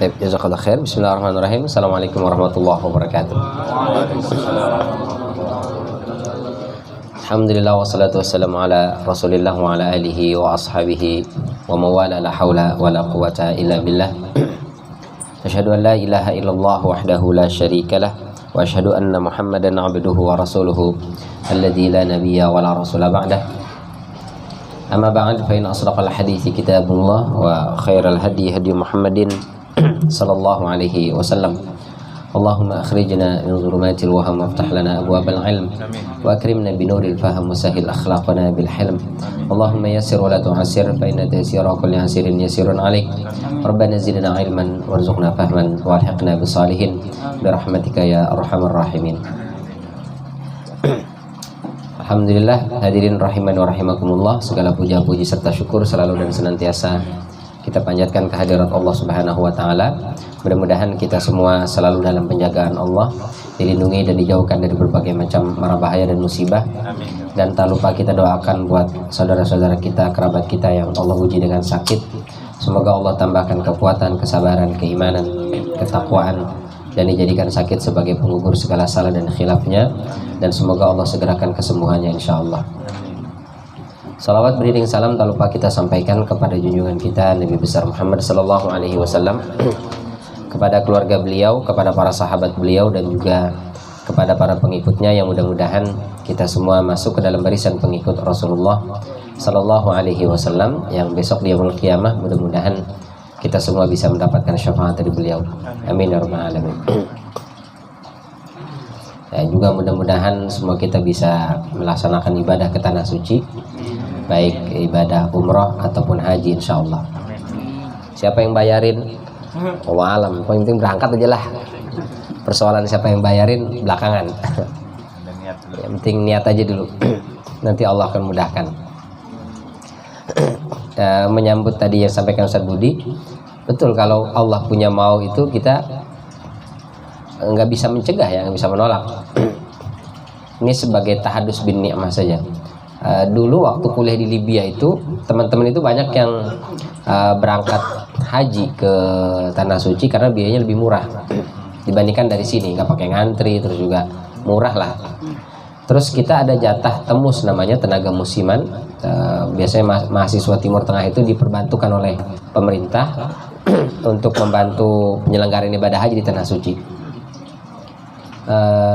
Baik, jazakallah khair. Bismillahirrahmanirrahim. Assalamualaikum warahmatullahi wabarakatuh. Alhamdulillah wassalatu wassalamu ala Rasulillah wa ala alihi wa ashabihi wa mawala la haula wa la quwata illa billah. Asyhadu an la ilaha illallah wahdahu la syarikalah wa asyhadu anna Muhammadan abduhu wa rasuluhu alladzi la nabiyya wa la rasula ba'dah. Amma ba'd, fa in asdaqal hadithi kitabullah wa khairal hadi hadi Muhammadin sallallahu alaihi wasallam. Allahumma akhrijna min dhulumatil waham waftah lana abwabal ilm wa akrimna bi nuril fahm wa sahhil akhlaqana bil hilm. Allahumma yassir wa la tu'assir fa inna taysira kulli asirin yasirun alaik. Rabbana zidna ilman warzuqna fahman wa alhiqna bis salihin bi rahmatika ya arhamar rahimin. Alhamdulillah, hadirin rahiman wa rahimakumullah, segala puja-puji serta syukur selalu dan senantiasa kita panjatkan kehadirat Allah Subhanahu wa taala. Mudah-mudahan kita semua selalu dalam penjagaan Allah, dilindungi dan dijauhkan dari berbagai macam mara bahaya dan musibah. Dan tak lupa kita doakan buat saudara-saudara kita, kerabat kita yang Allah uji dengan sakit. Semoga Allah tambahkan kekuatan, kesabaran, keimanan, ketakwaan, dan dijadikan sakit sebagai pengukur segala salah dan khilafnya. Dan semoga Allah segerakan kesembuhannya insyaallah. Salawat beriring salam tak lupa kita sampaikan kepada junjungan kita Nabi besar Muhammad sallallahu alaihi wasallam, kepada keluarga beliau, kepada para sahabat beliau, dan juga kepada para pengikutnya, yang mudah-mudahan kita semua masuk ke dalam barisan pengikut Rasulullah sallallahu alaihi wasallam yang besok di yaumul qiyamah mudah-mudahan kita semua bisa mendapatkan syafaat dari beliau. Amin ya rabbal alamin. Dan juga mudah-mudahan semua kita bisa melaksanakan ibadah ke tanah suci, baik ibadah umroh ataupun haji insyaallah. Siapa yang bayarin? Allah alam, yang penting berangkat aja lah. Persoalan siapa yang bayarin belakangan. Yang penting niat aja dulu. Nanti Allah akan mudahkan. Menyambut tadi yang sampaikan Ustaz Budi, betul, kalau Allah punya mau itu kita nggak bisa mencegah ya, nggak bisa menolak. Ini sebagai tahadus bin ni'mah saja. Dulu waktu kuliah di Libya itu, teman-teman itu banyak yang berangkat haji ke tanah suci karena biayanya lebih murah dibandingkan dari sini, nggak pakai ngantri, terus juga murah lah. Terus kita ada jatah temus namanya, tenaga musiman. Biasanya mahasiswa Timur Tengah itu diperbantukan oleh pemerintah untuk membantu penyelenggaraan ibadah haji di tanah suci.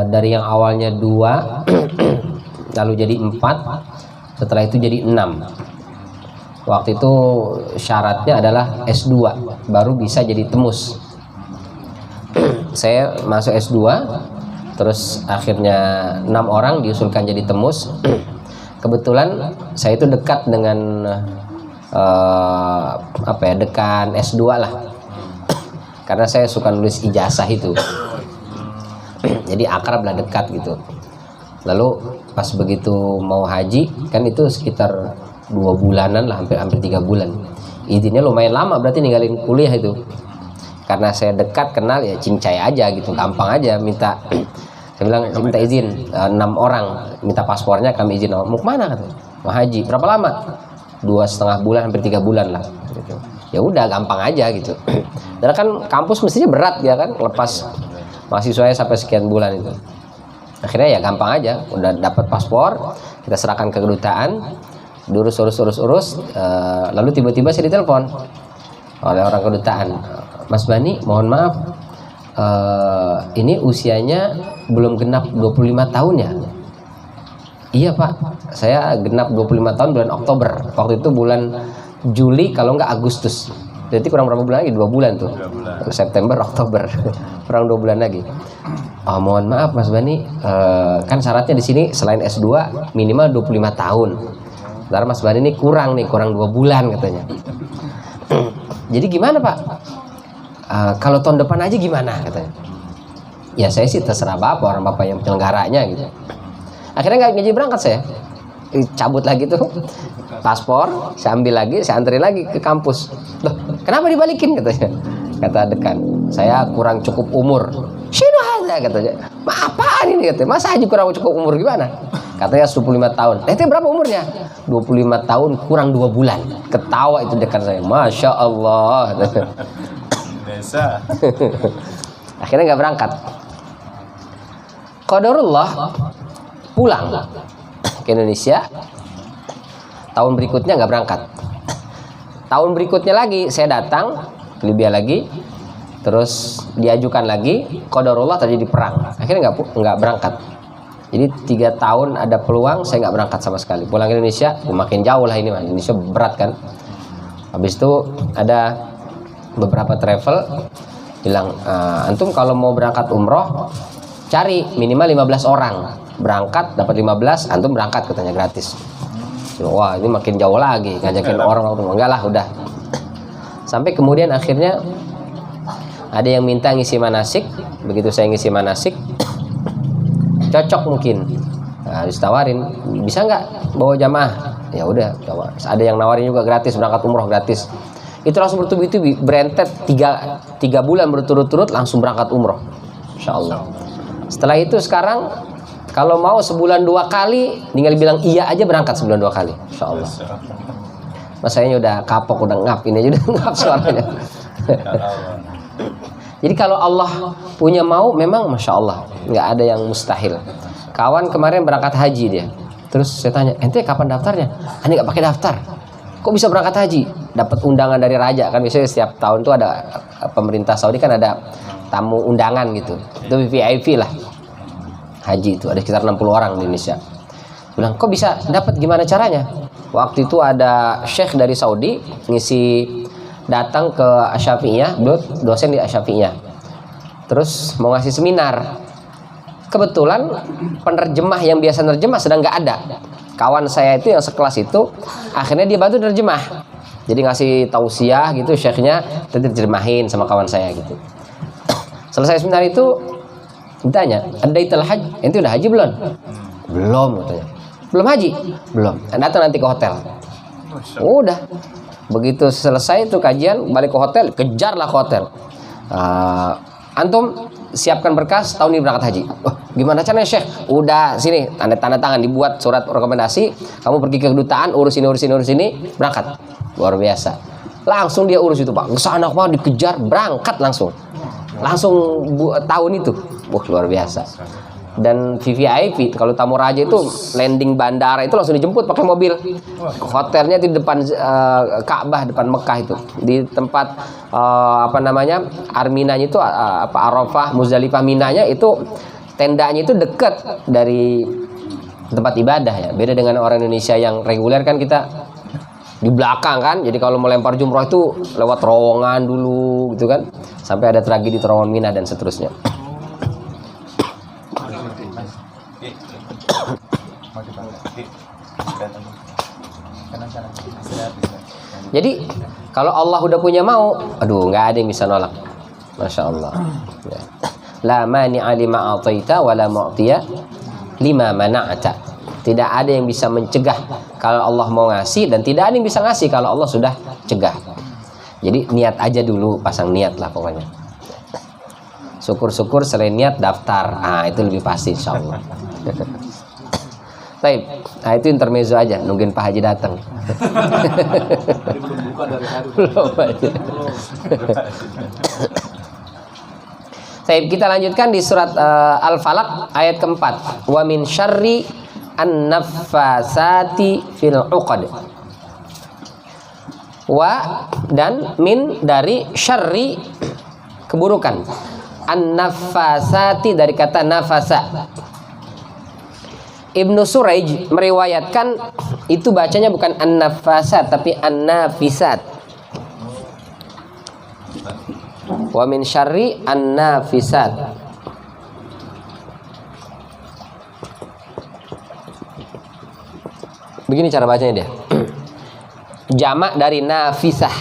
Dari yang awalnya 2 lalu jadi 4, setelah itu jadi 6. Waktu itu syaratnya adalah S2 baru bisa jadi temus. Saya masuk S2, terus akhirnya 6 orang diusulkan jadi temus. Kebetulan saya itu dekat dengan dekan S2 lah. Karena saya suka nulis ijazah itu. Jadi akrab lah, dekat gitu. Lalu pas begitu mau haji, kan itu sekitar 2 bulanan lah, hampir 3 bulan. Izinnya lumayan lama, berarti ninggalin kuliah itu. Karena saya dekat, kenal, ya cincai aja gitu, gampang aja minta. Saya bilang minta izin 6 orang, minta paspornya, kami izin. Mau kemana? Katanya, mau haji. Berapa lama? 2,5 bulan, hampir 3 bulan lah gitu. Ya udah, gampang aja gitu. Dan kan kampus mestinya berat ya kan, lepas mahasiswanya sampai sekian bulan itu. Akhirnya ya gampang aja, udah dapat paspor, kita serahkan ke kedutaan, urus, lalu tiba-tiba saya ditelepon oleh orang kedutaan, Mas Bani, mohon maaf, ini usianya belum genap 25 tahun ya? Iya Pak, saya genap 25 tahun bulan Oktober. Waktu itu bulan Juli kalau nggak Agustus. Jadi kurang berapa bulan lagi? 2 bulan tuh. 2 bulan. September, Oktober. Kurang 2 bulan lagi. Oh, mohon maaf Mas Bani, kan syaratnya di sini selain S2 minimal 25 tahun. Sementara Mas Bani ini kurang 2 bulan katanya. Jadi gimana Pak? Kalau tahun depan aja gimana katanya? Ya saya sih terserah Bapak, orang Bapak yang penyelenggaranya gitu. Akhirnya nggak jadi berangkat saya. Cabut lagi tuh paspor, saya ambil lagi, saya antri lagi ke kampus. Loh, kenapa dibalikin katanya? Kata dekan, saya kurang cukup umur. Sino aja katanya. Apaan ini katanya? Masa haji kurang cukup umur gimana? Katanya 25 tahun. Itu berapa umurnya? 25 tahun kurang 2 bulan. Ketawa itu dekan saya. Masya Allah. Bisa. Akhirnya nggak berangkat. Qadarullah pulang ke Indonesia. Tahun berikutnya nggak berangkat. Tahun berikutnya lagi saya datang ke Libya lagi, terus diajukan lagi. Qadarullah terjadi perang. Akhirnya nggak berangkat. Jadi 3 tahun ada peluang, saya nggak berangkat sama sekali. Pulang ke Indonesia, makin jauh lah ini, Indonesia berat kan. Habis itu ada beberapa travel bilang, antum kalau mau berangkat umroh, cari minimal 15 orang. Berangkat dapat 15, antum berangkat katanya gratis. Wah, ini makin jauh lagi, ngajakin orang, enggak lah, udah. Sampai kemudian akhirnya ada yang minta ngisi manasik. Begitu saya ngisi manasik, cocok mungkin, nah, ditawarin, bisa nggak bawa jamaah? Ya udah, coba. Ada yang nawarin juga gratis, berangkat umroh gratis. Itu langsung bertubi-tubi, berentet 3 bulan berturut-turut langsung berangkat umroh, insya Allah. Setelah itu sekarang kalau mau sebulan 2 kali, tinggal bilang iya aja berangkat sebulan 2 kali, insya Allah. Masanya udah kapok, udah ngap, ini aja udah ngap suaranya. Jadi kalau Allah punya mau, memang masya Allah, nggak ada yang mustahil. Kawan kemarin berangkat haji dia, terus saya tanya, ente kapan daftarnya? Ini nggak pakai daftar, kok bisa berangkat haji? Dapat undangan dari raja kan, biasanya setiap tahun tuh ada, pemerintah Saudi kan ada tamu undangan gitu, itu VIP lah. Haji itu ada sekitar 60 orang di Indonesia. Bilang, kok bisa dapat, gimana caranya? Waktu itu ada syekh dari Saudi datang ke Asy-Syafi'iyah, dosen di Asy-Syafi'iyah. Terus mau ngasih seminar. Kebetulan penerjemah yang biasa nerjemah sedang nggak ada. Kawan saya itu yang sekelas itu, akhirnya dia bantu nerjemah. Jadi ngasih tausiah gitu, syekhnya terjemahin sama kawan saya gitu. Selesai seminar itu ditanya, "Adaitul hajj? Ente udah haji belum?" "Belum," katanya. "Belum haji?" "Belum." "Datang nanti ke hotel." Udah. Begitu selesai itu kajian, balik ke hotel, kejarlah ke hotel. Antum siapkan berkas, tahun ini berangkat haji. Oh, gimana caranya, Syekh? Udah, sini tanda tangan, dibuat surat rekomendasi, kamu pergi ke kedutaan, urus ini, berangkat. Luar biasa. Langsung dia urus itu, Pak. Kesana Pak, dikejar, berangkat langsung tahun itu. Luar biasa. Dan VVIP, kalau tamu raja itu landing bandara itu langsung dijemput pakai mobil. Hotelnya di depan Ka'bah, depan Mekah itu. Di tempat Arminanya itu Arafah, Muzdalifah, Minanya itu tendanya itu dekat dari tempat ibadah ya. Beda dengan orang Indonesia yang reguler kan, kita di belakang kan. Jadi kalau mau lempar jumroh itu lewat terowongan dulu gitu kan. Sampai ada tragedi terowongan Mina dan seterusnya. Jadi kalau Allah udah punya mau, aduh, nggak ada yang bisa nolak. Masya Allah. Ya. La mani'a lima a'taita wa la mu'tiya lima mana'ata. Tidak ada yang bisa mencegah kalau Allah mau ngasih, dan tidak ada yang bisa ngasih kalau Allah sudah cegah. Jadi niat aja dulu, pasang niat lah pokoknya. Syukur-syukur selain niat daftar. Itu lebih pasti insya Allah. Baik, itu intermezzo aja, nungguin Pak Haji datang. Belum buka dari hari. Baik, kita lanjutkan di surat Al-Falaq ayat keempat. Wa min syarri an-naffasati fil 'uqad. Wa dan min dari syarri keburukan. An-naffasati dari kata nafasa. Ibnu Suraij meriwayatkan itu bacanya bukan an-nafasat tapi an-nafisat. Wa min syarri an-nafisat. Begini cara bacanya dia. Jamak dari nafisah.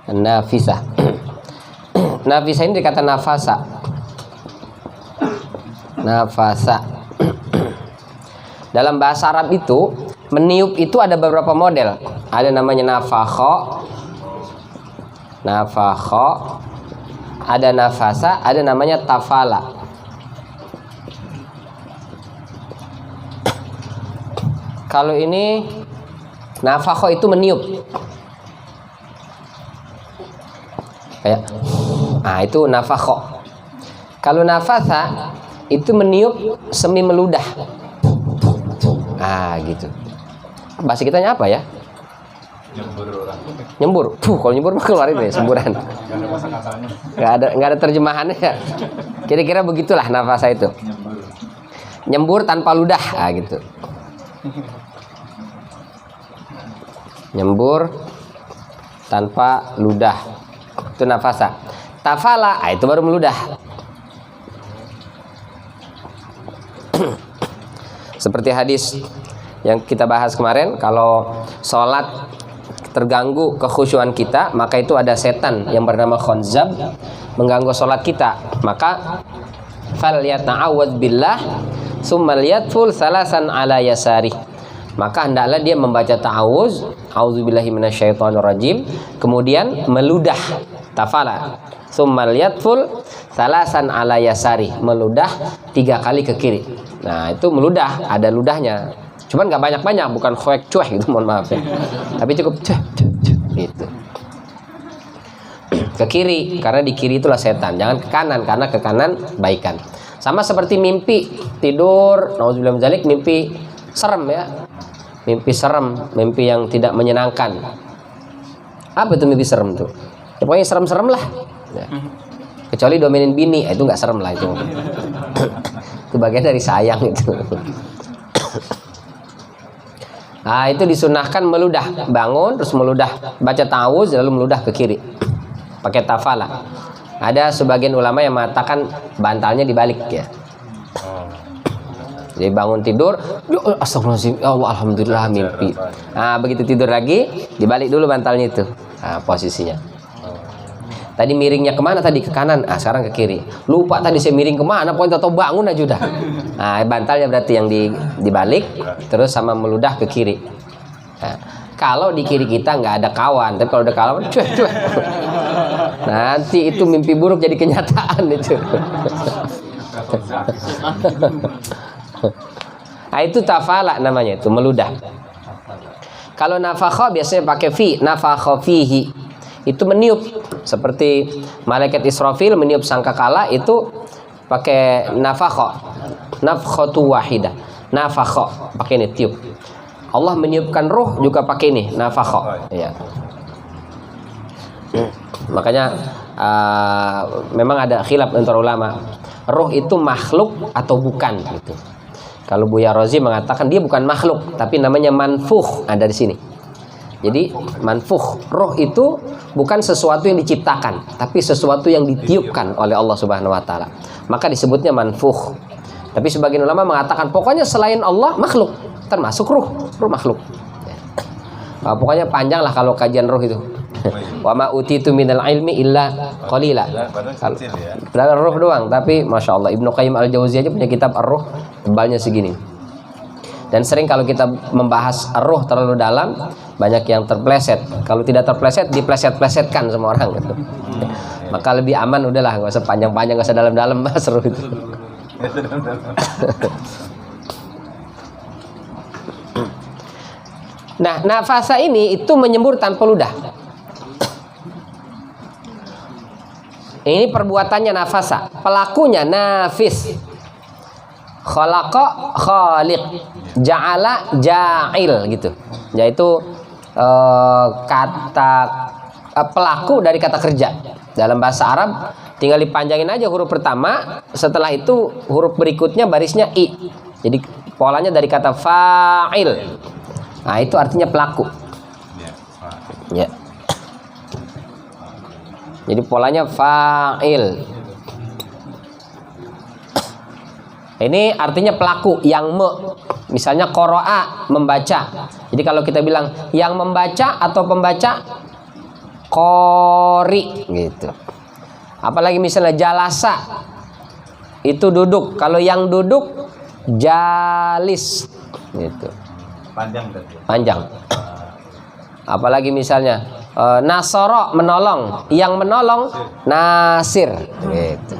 Nafisah. Nafisah ini dikata nafasa. Nafasa. Dalam bahasa Arab itu, meniup itu ada beberapa model. Ada namanya nafakho, ada nafasa, ada namanya tafala. Kalau ini Nafakho itu meniup. Kayak, nah itu nafakho. Kalau nafatha itu meniup semi meludah. Ah gitu. Bahasa kitanya apa ya? Nyembur. Kalau nyembur mah keluar itu ya, semburan. Nggak ada terjemahannya ya. Kira-kira begitulah nafasa itu. Nyembur tanpa ludah, ah gitu. Nyembur tanpa ludah. Itu nafasa. Tafala, ah itu baru meludah. Seperti hadis yang kita bahas kemarin, kalau sholat terganggu kekhusyuan kita, maka itu ada setan yang bernama khonzab mengganggu sholat kita. Maka falyata'awwadz billah tsumma liyatful salasan ala yasari. Maka hendaklah dia membaca ta'awuz, auzubillahi minasyaitonirrajim, kemudian meludah, tafala, tsumma liyatful salasan ala yasari, meludah 3 kali ke kiri. Nah itu meludah, ada ludahnya, cuman nggak banyak-banyak, bukan khoek cueh gitu, mohon maaf ya, tapi cukup cueh gitu. Ke kiri, karena di kiri itulah setan, jangan ke kanan, karena ke kanan baikan. Sama seperti mimpi tidur, nauzubillah min dzalik, mimpi serem ya, mimpi serem, mimpi yang tidak menyenangkan. Apa itu mimpi serem tuh? Ya, pokoknya serem-serem lah ya. Kecuali domenin bini, itu nggak serem lah itu. Itu bagian dari sayang itu. Nah itu disunahkan meludah, bangun terus meludah, baca ta'awuz lalu meludah ke kiri pakai tafala. Ada sebagian ulama yang mengatakan bantalnya dibalik ya. Jadi bangun tidur, astagfirullahaladzim, ya Allah, alhamdulillah mimpi. Nah begitu tidur lagi, dibalik dulu bantalnya itu, nah, posisinya. Tadi miringnya kemana tadi? Ke kanan, sekarang ke kiri. Lupa tadi saya miring kemana, pokoknya tahu bangun aja udah. Nah bantalnya berarti yang dibalik, terus sama meludah ke kiri. Nah, kalau di kiri kita nggak ada kawan, tapi kalau ada kawan, cuek. Nanti itu mimpi buruk jadi kenyataan itu. Nah itu tafala namanya, itu meludah. Kalau nafakha biasanya pakai fi, nafakha fihi, itu meniup, seperti malaikat Israfil meniup sangkakala itu pakai nafakha, nafkhatu wahidah, nafakha pakai ini tiup. Allah meniupkan ruh juga pakai ini nafakha ya. Makanya memang ada khilaf antara ulama, ruh itu makhluk atau bukan gitu. Kalau Buya Razi mengatakan dia bukan makhluk, tapi namanya manfuh, ada di sini. Jadi manfuh, roh itu bukan sesuatu yang diciptakan, tapi sesuatu yang ditiupkan oleh Allah Subhanahu wa taala. Maka disebutnya manfuh. Tapi sebagian ulama mengatakan pokoknya selain Allah makhluk, termasuk ruh makhluk. Nah, pokoknya panjang lah kalau kajian ruh itu. Wa ma utitu minal ilmi illa qalila. Kalau ruh doang, tapi Masya Allah Ibnu Qayyim al-Jauziyah aja punya kitab ar-ruh, tebalnya segini. Dan sering kalau kita membahas ar-ruh terlalu dalam, banyak yang terpleset. Kalau tidak terpleset, dipleset-plesetkan sama orang gitu. Maka lebih aman udahlah, nggak usah panjang-panjang, nggak usah dalam-dalam bahas ruh itu. Nah, nafasa ini itu menyembur tanpa ludah. Ini perbuatannya nafasa, pelakunya nafis. Khalaqa khaliq, ja'ala ja'il gitu. Yaitu kata pelaku dari kata kerja. Dalam bahasa Arab tinggal dipanjangin aja huruf pertama, setelah itu huruf berikutnya barisnya i. Jadi polanya dari kata fa'il. Nah, itu artinya pelaku. Ya. Jadi polanya fa'il. Ini artinya pelaku yang misalnya qara'a, membaca. Jadi kalau kita bilang yang membaca atau pembaca, qori gitu. Apalagi misalnya jalasa, itu duduk. Kalau yang duduk jalis gitu. Panjang. Apalagi misalnya nasoro, menolong. Yang menolong nasir gitu.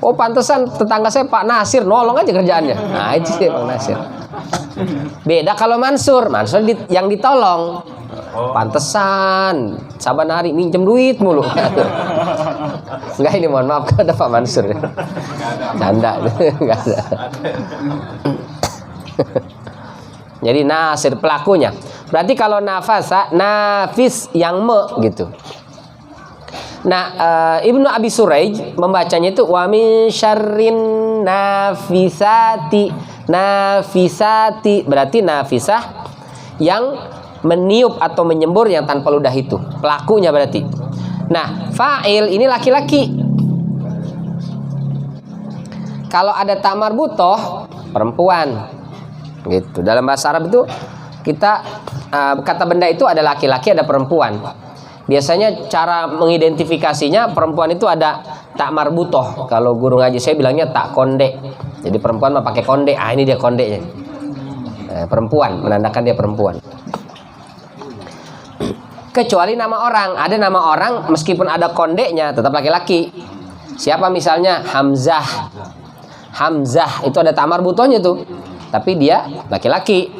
Oh pantesan tetangga saya Pak Nasir, nolong aja kerjaannya. Nah itu sih Pak Nasir. Beda kalau Mansur yang ditolong. Pantesan Saban hari minjem duit mulu. Enggak, ini mohon maaf ada Pak Mansur. Canda. Enggak ada. Jadi nasir pelakunya. Berarti kalau nafasa, nafis yang gitu. Nah, Ibnu Abi Suraij membacanya itu wa min syarrin nafisati. Nafisati berarti nafisah yang meniup atau menyembur yang tanpa ludah itu. Pelakunya berarti. Nah, fa'il ini laki-laki. Kalau ada tamar butoh, perempuan. Gitu. Dalam bahasa Arab itu kita kata benda itu ada laki-laki, ada perempuan. Biasanya cara mengidentifikasinya perempuan itu ada tak marbutoh. Kalau guru ngaji saya bilangnya tak konde. Jadi perempuan mah pakai konde. Ah, ini dia kondenya. Perempuan, menandakan dia perempuan. Kecuali nama orang. Ada nama orang meskipun ada kondenya tetap laki-laki. Siapa misalnya Hamzah. Hamzah itu ada tak marbutohnya tuh. Tapi dia laki-laki.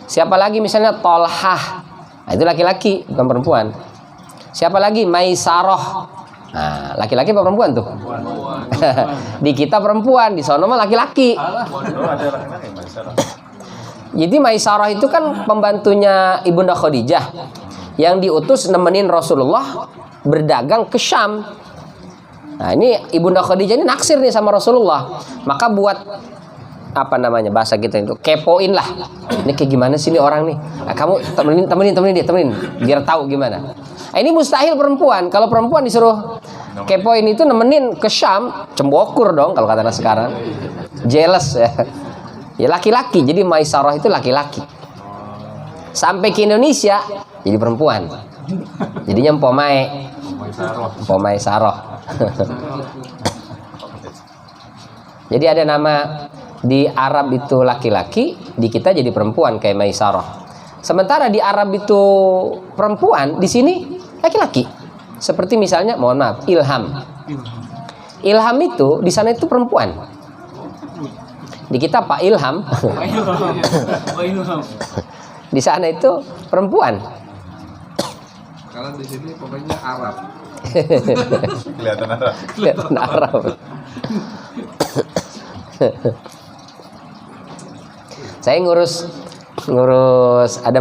Siapa lagi misalnya Tolhah. Nah, itu laki-laki bukan perempuan. Siapa lagi? Maisaroh. Nah, laki-laki apa perempuan tuh? Di kita perempuan, di sono mah laki-laki. Jadi Maisaroh itu kan pembantunya Ibunda Khadijah yang diutus nemenin Rasulullah berdagang ke Syam. Nah, ini Ibunda Khadijah ini naksir nih sama Rasulullah. Maka buat apa namanya bahasa kita itu kepoin lah. Ini kayak gimana sih ini orang nih? Nah, kamu temenin biar tahu gimana. Nah, ini mustahil perempuan. Kalau perempuan disuruh kepoin itu nemenin ke Syam, cembokur dong kalau kata anak sekarang. Jealous ya. Ya laki-laki. Jadi Maisarah itu laki-laki. Sampai ke Indonesia jadi perempuan. Jadinya Mpomai Saroh. Jadi ada nama di Arab itu laki-laki, di kita jadi perempuan kayak Maisarah. Sementara di Arab itu perempuan, di sini laki-laki. Seperti misalnya, mohon maaf, Ilham. Ilham itu di sana itu perempuan. Di kita Pak Ilham. Di sana itu perempuan. Kalau di sini pokoknya Arab. Kelihatan Arab. Saya ngurus ada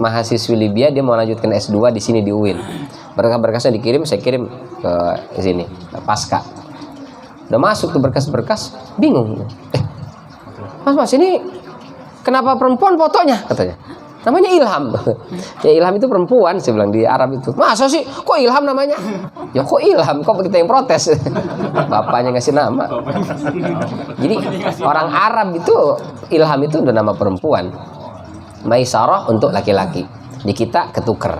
mahasiswi Libya, dia mau lanjutkan S2 di sini di UIN. Berkas-berkasnya dikirim, saya kirim ke sini, pasca. Udah masuk tuh berkas-berkas, bingung. Mas ini kenapa perempuan fotonya? Katanya. Namanya Ilham. Ya Ilham itu perempuan, saya bilang di Arab itu. Masa sih? Kok Ilham namanya? Ya kok Ilham? Kok kita yang protes? Bapaknya ngasih nama. Jadi orang Arab itu Ilham itu udah nama perempuan. Maisarah untuk laki-laki. Di kita ketuker.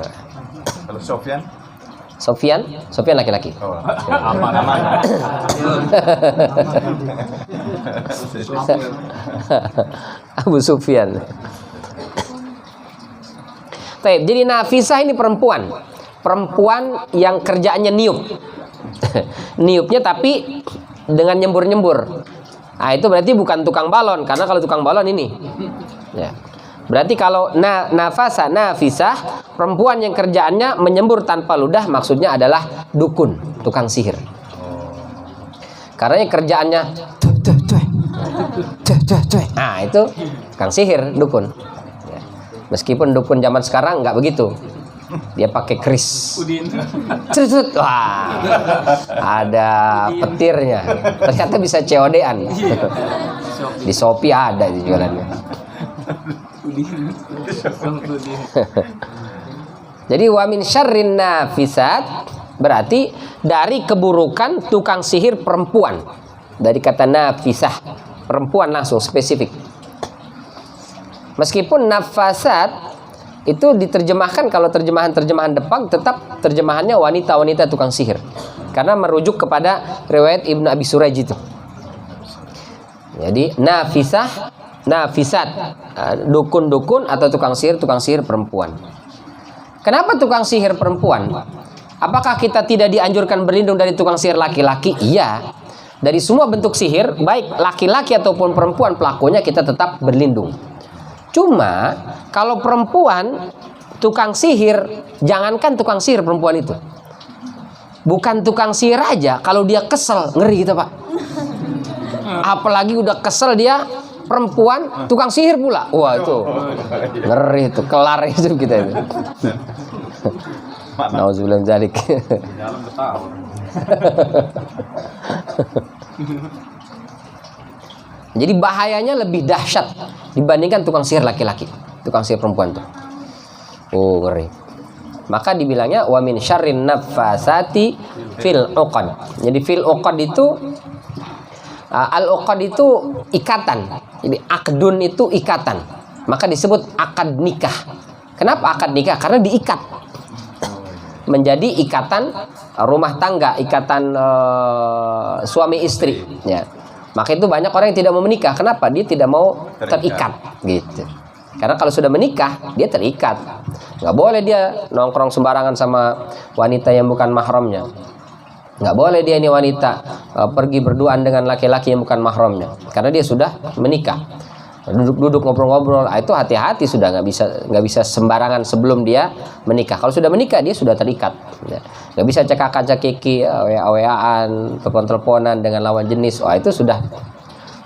Kalau Sofyan? Sofyan laki-laki. Oh, apa namanya? Abu Sufyan. Jadi Nafisah ini perempuan yang kerjaannya niup. Niupnya tapi dengan nyembur-nyembur. Nah, itu berarti bukan tukang balon, karena kalau tukang balon ini. Ya. Berarti kalau Nafisah, perempuan yang kerjaannya menyembur tanpa ludah, maksudnya adalah dukun, tukang sihir. Karena yang kerjaannya nah, itu tukang sihir, dukun. Meskipun dukun zaman sekarang nggak begitu, dia pakai keris. Wah, ada petirnya. Ternyata bisa COD-an. Di Shopee ada di jualannya. Jadi wa min syarrin nafisat berarti dari keburukan tukang sihir perempuan. Dari kata nafisah, perempuan langsung spesifik. Meskipun nafasat itu diterjemahkan, kalau terjemahan Depak tetap terjemahannya wanita-wanita tukang sihir. Karena merujuk kepada riwayat Ibnu Abi Suraij itu. Jadi nafisat, dukun-dukun atau tukang sihir perempuan. Kenapa tukang sihir perempuan? Apakah kita tidak dianjurkan berlindung dari tukang sihir laki-laki? Iya. Dari semua bentuk sihir, baik laki-laki ataupun perempuan pelakunya kita tetap berlindung. Cuma kalau perempuan tukang sihir, jangankan tukang sihir perempuan itu, bukan tukang sihir aja, kalau dia kesel ngeri gitu Pak. Apalagi udah kesel dia perempuan tukang sihir pula, wah itu ngeri itu, kelar itu kita itu. Nauzubillah min dzalik. Dalam ketahuan. Jadi bahayanya lebih dahsyat dibandingkan tukang sihir laki-laki, tukang sihir perempuan tuh. Oh ngeri. Maka dibilangnya wa min syarrin naffasati fil uqad. Jadi fil uqad itu al uqad itu ikatan. Jadi akdun itu ikatan. Maka disebut akad nikah. Kenapa akad nikah? Karena diikat. Menjadi ikatan rumah tangga, ikatan suami istri ya. Maka itu banyak orang yang tidak mau menikah. Kenapa? Dia tidak mau terikat gitu. Karena kalau sudah menikah, dia terikat. Nggak boleh dia nongkrong sembarangan sama wanita yang bukan mahramnya. Nggak boleh dia ini wanita pergi berduaan dengan laki-laki yang bukan mahramnya. Karena dia sudah menikah. Duduk-duduk ngobrol-ngobrol, itu hati-hati, sudah nggak bisa sembarangan sebelum dia menikah. Kalau sudah menikah dia sudah terikat. Nggak bisa cekak-cekiki, wa-waan, telepon-teleponan dengan lawan jenis. Wah itu sudah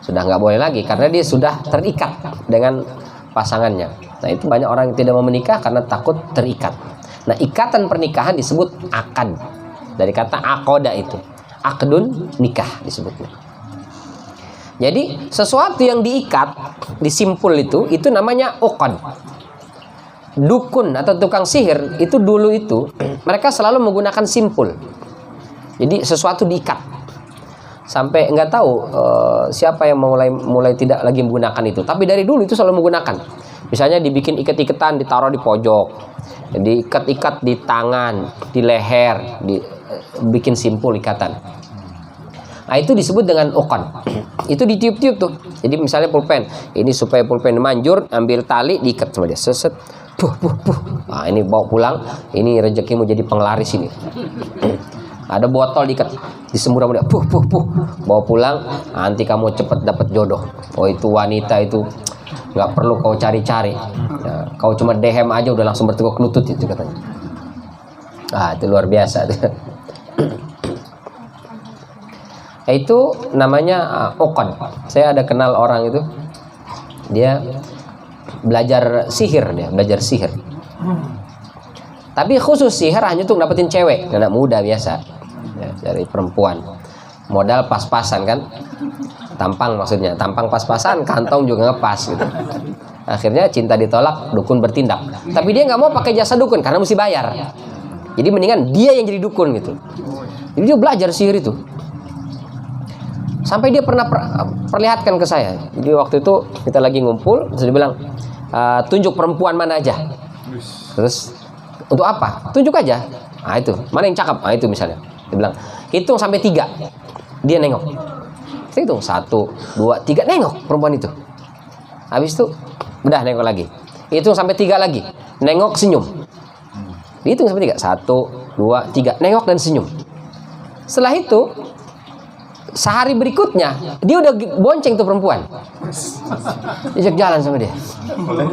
nggak boleh lagi karena dia sudah terikat dengan pasangannya. Nah itu banyak orang yang tidak mau menikah karena takut terikat. Nah ikatan pernikahan disebut akad, dari kata aqoda itu, akdun nikah disebutnya. Jadi sesuatu yang diikat, disimpul itu namanya uqad. Dukun atau tukang sihir itu dulu itu mereka selalu menggunakan simpul. Jadi sesuatu diikat. Sampai nggak tahu siapa yang mulai tidak lagi menggunakan itu. Tapi dari dulu itu selalu menggunakan. Misalnya dibikin ikat-ikatan, ditaruh di pojok, diikat-ikat di tangan, di leher, dibikin simpul ikatan. Nah itu disebut dengan uqad. Itu ditiup-tiup tuh. Jadi misalnya pulpen, ini supaya pulpen manjur, ambil tali diikat sama dia, seset, puh. Nah ini bawa pulang, ini rezekimu jadi penglaris ini. Ada botol diikat, disembur sama dia, puh. Bawa pulang, nanti kamu cepat dapat jodoh. Oh itu wanita itu nggak perlu kau cari-cari. Nah, kau cuma dehem aja udah langsung bertekuk lutut itu katanya. Ah itu luar biasa. Itu namanya uqad. Saya ada kenal orang itu, dia belajar sihir, tapi khusus sihir hanya untuk dapetin cewek, anak muda biasa ya, dari perempuan. Modal pas-pasan kan, tampang maksudnya, tampang pas-pasan, kantong juga ngepas gitu. Akhirnya cinta ditolak, dukun bertindak. Tapi dia nggak mau pakai jasa dukun karena mesti bayar. Jadi mendingan dia yang jadi dukun gitu. Jadi dia belajar sihir itu. Sampai dia pernah perlihatkan ke saya. Jadi waktu itu kita lagi ngumpul, terus dia bilang, tunjuk perempuan mana aja. Terus untuk apa? Tunjuk aja. Nah itu, mana yang cakep? Nah itu misalnya. Dia bilang, hitung sampai 3. Dia nengok. Saya hitung 1, 2, 3, nengok perempuan itu. Habis itu, udah nengok lagi. Hitung sampai 3 lagi, nengok senyum. Dihitung sampai 3, 1, 2, 3, nengok dan senyum. Setelah itu, sehari berikutnya dia udah bonceng tuh perempuan, diajak jalan sama dia. Boleh.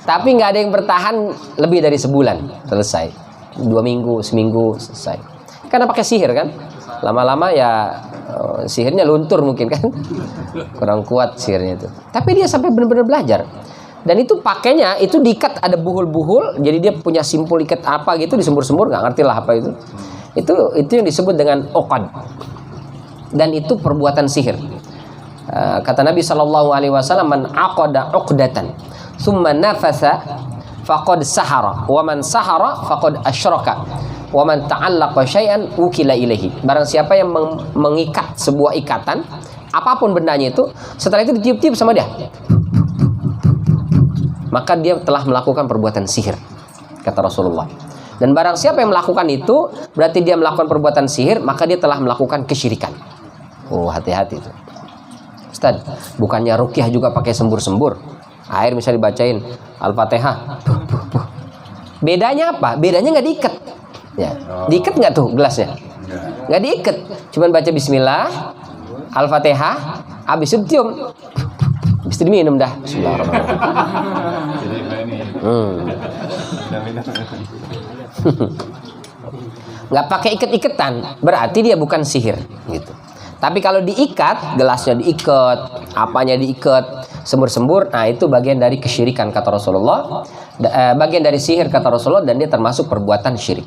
Tapi nggak ada yang bertahan lebih dari sebulan, selesai. 2 minggu, seminggu selesai. Karena pakai sihir kan, lama-lama ya sihirnya luntur mungkin kan, kurang kuat sihirnya itu. Tapi dia sampai benar-benar belajar. Dan itu pakainya itu diikat, ada buhul-buhul, jadi dia punya simpul ikat apa gitu, disembur-sembur, nggak ngerti lah apa itu. Itu yang disebut dengan uqad. Dan itu perbuatan sihir. Kata Nabi SAW, man aqada uqdatan thumma nafasa faqad sahara, wa man sahara faqad asyraka, wa man ta'allaqa syai'an ukila ilaihi. Barang siapa yang mengikat sebuah ikatan, apapun bendanya itu, setelah itu ditiup-tiup sama dia, maka dia telah melakukan perbuatan sihir, kata Rasulullah. Dan barang siapa yang melakukan itu, berarti dia melakukan perbuatan sihir, maka dia telah melakukan kesyirikan. Oh, hati-hati itu. Ustaz, bukannya ruqyah juga pakai sembur-sembur? Air misalnya dibacain Al-Fatihah. Bedanya apa? Bedanya nggak diikat. Ya, diikat nggak tuh gelasnya? Nggak diikat, cuman baca bismillah, Al-Fatihah, habis itu cium. Habis itu diminum dah. Bismillahirrahmanirrahim. Jadi ini. Nggak pakai iket-iketan, berarti dia bukan sihir gitu. Tapi kalau diikat, gelasnya diikat, apanya diikat, sembur-sembur, nah itu bagian dari kesyirikan kata Rasulullah, bagian dari sihir kata Rasulullah, dan dia termasuk perbuatan syirik.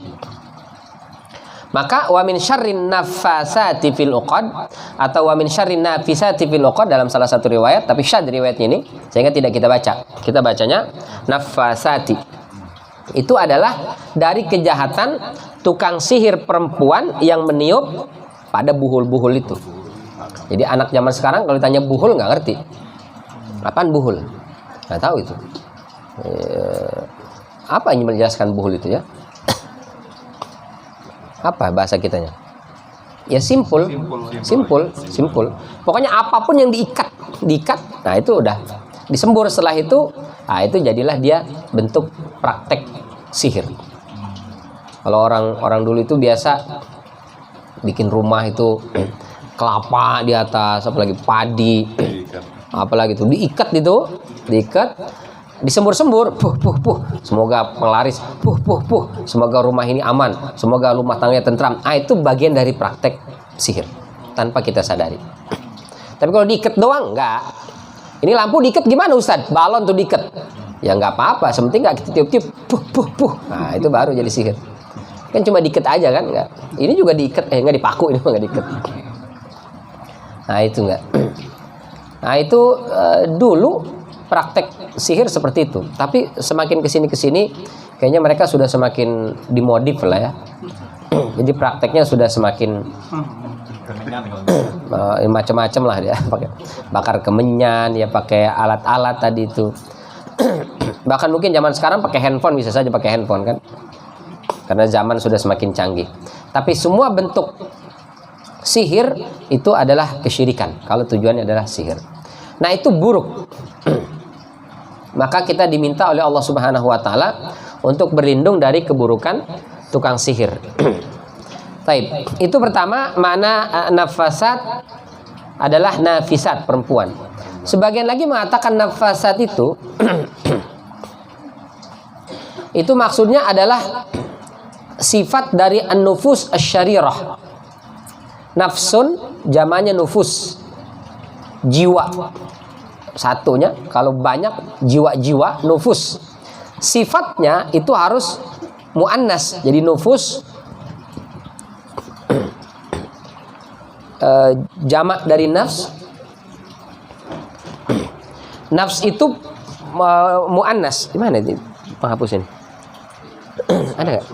Maka wa min syarrin nafasati fil uqad atau wa min syarrin nafisati fil uqad dalam salah satu riwayat, tapi syad riwayatnya ini sehingga tidak kita baca. Kita bacanya nafasati. Itu adalah dari kejahatan tukang sihir perempuan yang meniup pada buhul-buhul itu. Jadi anak zaman sekarang kalau ditanya buhul nggak ngerti. Apaan buhul? Nggak tahu itu. Apa yang menjelaskan buhul itu ya? Apa bahasa kitanya? Ya simpul. Pokoknya apapun yang diikat. Nah itu udah disembur. Setelah itu, nah itu jadilah dia bentuk praktek sihir. Kalau orang dulu itu biasa bikin rumah itu kelapa di atas, apalagi padi, apalagi itu diikat, disembur-sembur, semoga penglaris, semoga rumah ini aman, semoga rumah tangganya tentram. Itu bagian dari praktek sihir tanpa kita sadari. Tapi kalau diikat doang enggak. Ini lampu diikat gimana Ustadz? Balon tuh diikat. Ya enggak apa-apa, sementing enggak kita tiup-tiup, Nah, itu baru jadi sihir. Kan cuma diikat aja kan, enggak. Ini juga diikat, enggak dipaku, ini mah enggak diikat. Nah, itu enggak. Nah, itu dulu praktek sihir seperti itu. Tapi semakin kesini kayaknya mereka sudah semakin dimodif lah ya. Jadi prakteknya sudah semakin macam-macam lah dia, pakai bakar kemenyan, ya pakai alat-alat tadi itu. Bahkan mungkin zaman sekarang pakai handphone, bisa saja pakai handphone kan. Karena zaman sudah semakin canggih. Tapi semua bentuk sihir itu adalah kesyirikan. Kalau tujuannya adalah sihir. Nah, itu buruk. Maka kita diminta oleh Allah Subhanahu wa taala untuk berlindung dari keburukan tukang sihir. Taib. Itu pertama, makna nafasat adalah nafisat, perempuan. Sebagian lagi mengatakan nafasat itu itu maksudnya adalah sifat dari an-nufus asy-syarirah. Nafsun jamannya nufus, jiwa. Satunya, kalau banyak jiwa-jiwa, nufus. Sifatnya itu harus muannas, jadi nufus jamak dari nafs. Nafs itu muannas. Di mana ini penghapus ini? Ada nggak?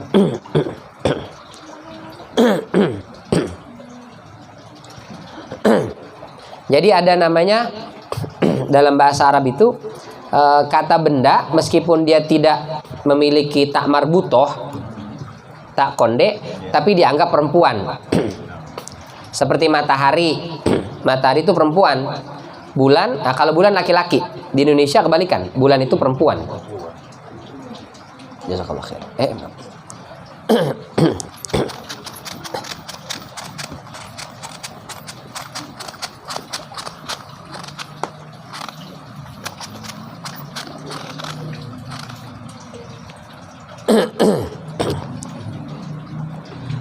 Jadi ada namanya dalam bahasa Arab itu kata benda meskipun dia tidak memiliki tak marbutoh, tak konde, tapi dianggap perempuan. Seperti matahari. Matahari itu perempuan. Bulan, nah kalau bulan laki-laki. Di Indonesia kebalikan, bulan itu perempuan. Jazakallah khair.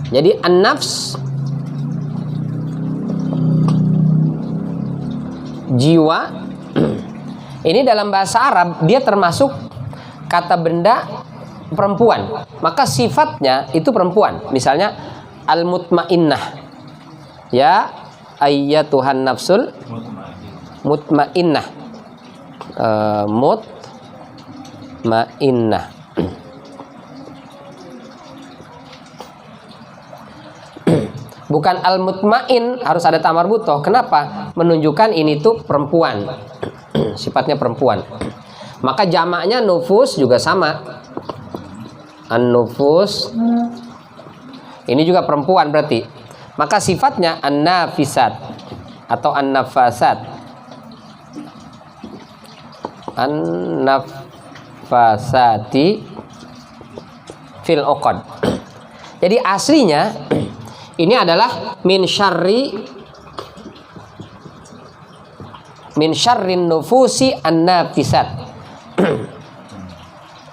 Jadi an-nafs, jiwa, ini dalam bahasa Arab dia termasuk kata benda perempuan, maka sifatnya itu perempuan. Misalnya al-mutmainnah, ya ayyatuhan nafsul mutmainnah, mutmainnah. Bukan al-mutmain, harus ada tamar butoh. Kenapa? Menunjukkan ini tuh perempuan. Sifatnya perempuan. Maka jamaknya nufus juga sama. An-nufus. Ini juga perempuan berarti. Maka sifatnya an-nafisat atau an-nafasat. An-nafasati fil uqad. Jadi aslinya Ini adalah min syarrin nufusi an-nafisat.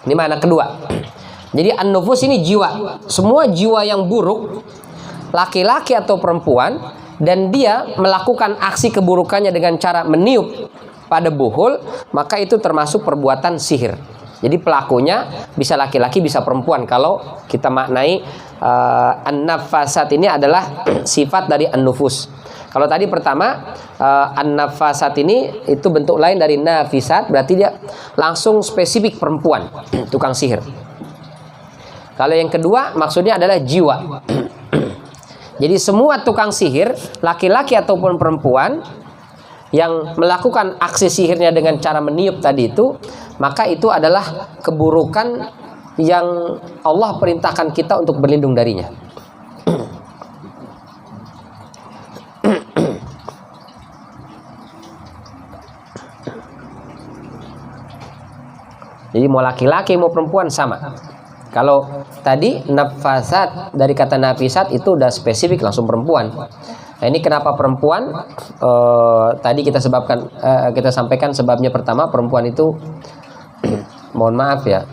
Ini makna kedua. Jadi an-nufus ini jiwa. Semua jiwa yang buruk, laki-laki atau perempuan, dan dia melakukan aksi keburukannya dengan cara meniup pada buhul, maka itu termasuk perbuatan sihir. Jadi pelakunya bisa laki-laki, bisa perempuan. Kalau kita maknai an-nafasat ini adalah sifat dari an-nufus. Kalau tadi pertama an-nafasat ini itu bentuk lain dari nafisat, berarti dia langsung spesifik perempuan, tukang sihir. Kalau yang kedua maksudnya adalah jiwa. Jadi semua tukang sihir, laki-laki ataupun perempuan yang melakukan aksi sihirnya dengan cara meniup tadi itu, maka itu adalah keburukan yang Allah perintahkan kita untuk berlindung darinya. Jadi mau laki-laki mau perempuan sama. Kalau tadi nafasat dari kata nafisat itu udah spesifik langsung perempuan. Nah, ini kenapa perempuan? Tadi kita sampaikan sebabnya pertama, perempuan itu mohon maaf ya,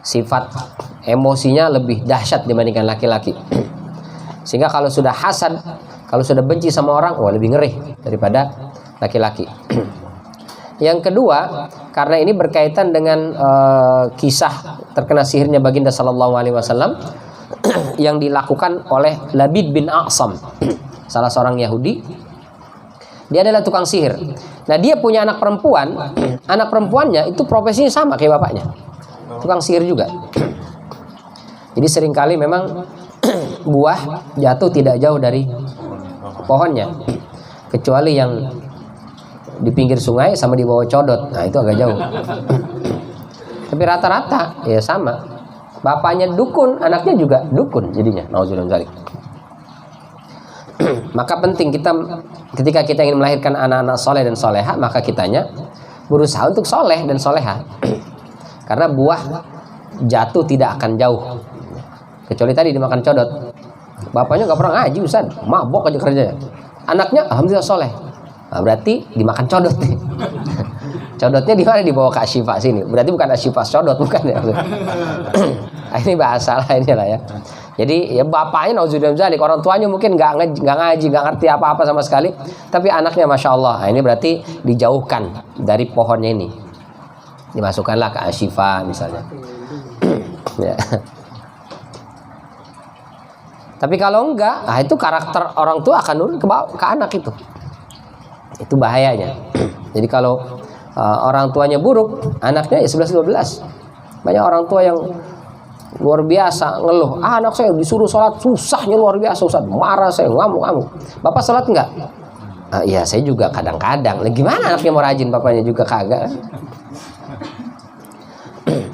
sifat emosinya lebih dahsyat dibandingkan laki-laki. Sehingga kalau sudah hasad, kalau sudah benci sama orang, wah lebih ngeri daripada laki-laki. Yang kedua, karena ini berkaitan dengan kisah terkena sihirnya baginda sallallahu alaihi wasallam yang dilakukan oleh Labid bin A'sam, salah seorang Yahudi. Dia adalah tukang sihir. Nah, dia punya anak perempuan. Anak perempuannya itu profesinya sama kayak bapaknya, tukang sihir juga. Jadi seringkali memang buah jatuh tidak jauh dari pohonnya, kecuali yang di pinggir sungai sama di bawah codot. Nah, itu agak jauh. Tapi rata-rata ya sama. Bapaknya dukun, anaknya juga dukun jadinya. Nauzubillah. Maka penting kita ketika kita ingin melahirkan anak-anak soleh dan soleha, maka kitanya berusaha untuk soleh dan soleha. Karena buah jatuh tidak akan jauh. Kecuali tadi dimakan codot. Bapaknya nggak pernah ngaji, Ustaz, mabok aja kerjanya. Anaknya alhamdulillah soleh. Nah, berarti dimakan codot nih. Codotnya di mana? Dibawa ke Asyifa sini. Berarti bukan Asyifa codot, bukan ya. Ini bahasa lainnya lah ya. Jadi ya bapaknya nauzubillah, orang tuanya mungkin nggak ngaji, nggak ngerti apa-apa sama sekali, tapi anaknya masya Allah. Nah, ini berarti dijauhkan dari pohonnya ini, dimasukkanlah ke Asyifa misalnya. Ya. Tapi kalau enggak, nah itu karakter orang tua akan nurun ke anak itu. Itu bahayanya. Jadi kalau orang tuanya buruk, anaknya ya 11-12. Banyak orang tua yang luar biasa ngeluh, anak saya disuruh sholat susahnya luar biasa Ustaz, marah saya, ngamuk. Bapak sholat enggak? Iya saya juga kadang-kadang. Gimana anaknya mau rajin, bapaknya juga kagak.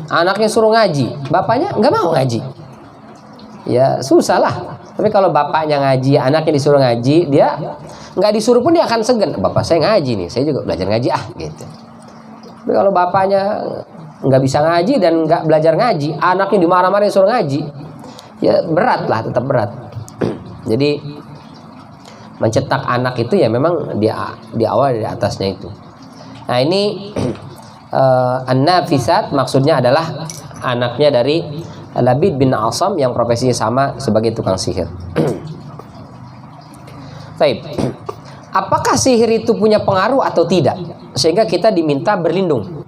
Anaknya suruh ngaji, bapaknya nggak mau ngaji. Ya susah lah. Tapi kalau bapaknya ngaji, anaknya disuruh ngaji, dia nggak disuruh pun dia akan segan. Bapak saya ngaji nih, saya juga belajar ngaji gitu. Tapi kalau bapaknya nggak bisa ngaji dan nggak belajar ngaji, anaknya dimarah-marahin suruh ngaji, ya berat lah, tetap berat. Jadi mencetak anak itu ya memang di awal dari atasnya itu. Nah ini an-nafisat maksudnya adalah anaknya dari Labid bin A'sam yang profesinya sama sebagai tukang sihir. Baik. Apakah sihir itu punya pengaruh atau tidak? Sehingga kita diminta berlindung.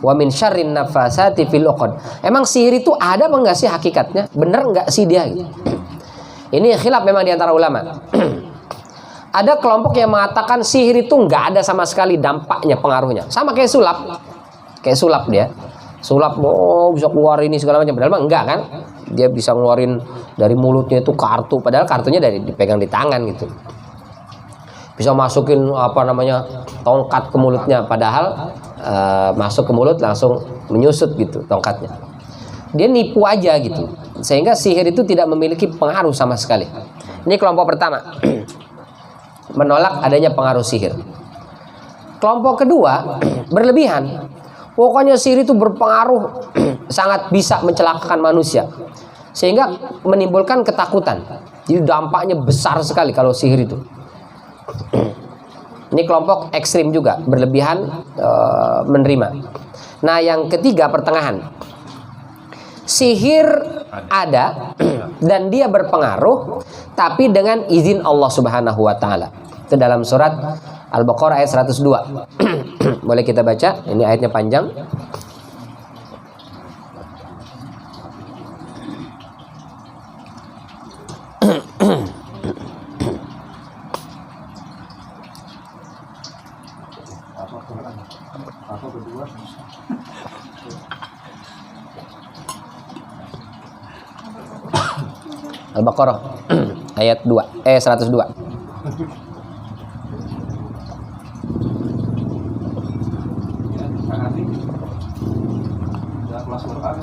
Wa min syarrin nafasati fil 'uqad. Emang sihir itu ada apa enggak sih hakikatnya? Bener enggak sih dia gitu? Ini khilaf memang di antara ulama. Ada kelompok yang mengatakan sihir itu enggak ada sama sekali dampaknya, pengaruhnya. Sama kayak sulap. Kayak sulap dia. Sulap bisa keluar ini segala macam, padahal enggak kan? Dia bisa ngeluarin dari mulutnya itu kartu, padahal kartunya dari dipegang di tangan gitu. Bisa masukin tongkat ke mulutnya, padahal masuk ke mulut langsung menyusut gitu tongkatnya. Dia nipu aja gitu, sehingga sihir itu tidak memiliki pengaruh sama sekali. Ini kelompok pertama, menolak adanya pengaruh sihir. Kelompok kedua berlebihan. Pokoknya sihir itu berpengaruh, sangat bisa mencelakakan manusia. sehingga menimbulkan ketakutan. Jadi dampaknya besar sekali kalau sihir itu. Ini kelompok ekstrim juga, berlebihan menerima. Nah, yang ketiga pertengahan. Sihir ada dan dia berpengaruh, tapi dengan izin Allah Subhanahu wa taala. Itu dalam surat Al-Baqarah ayat 102. Boleh kita baca? Ini ayatnya panjang. Apa kedua? Al-Baqarah ayat 102. Ya, kelas Quran.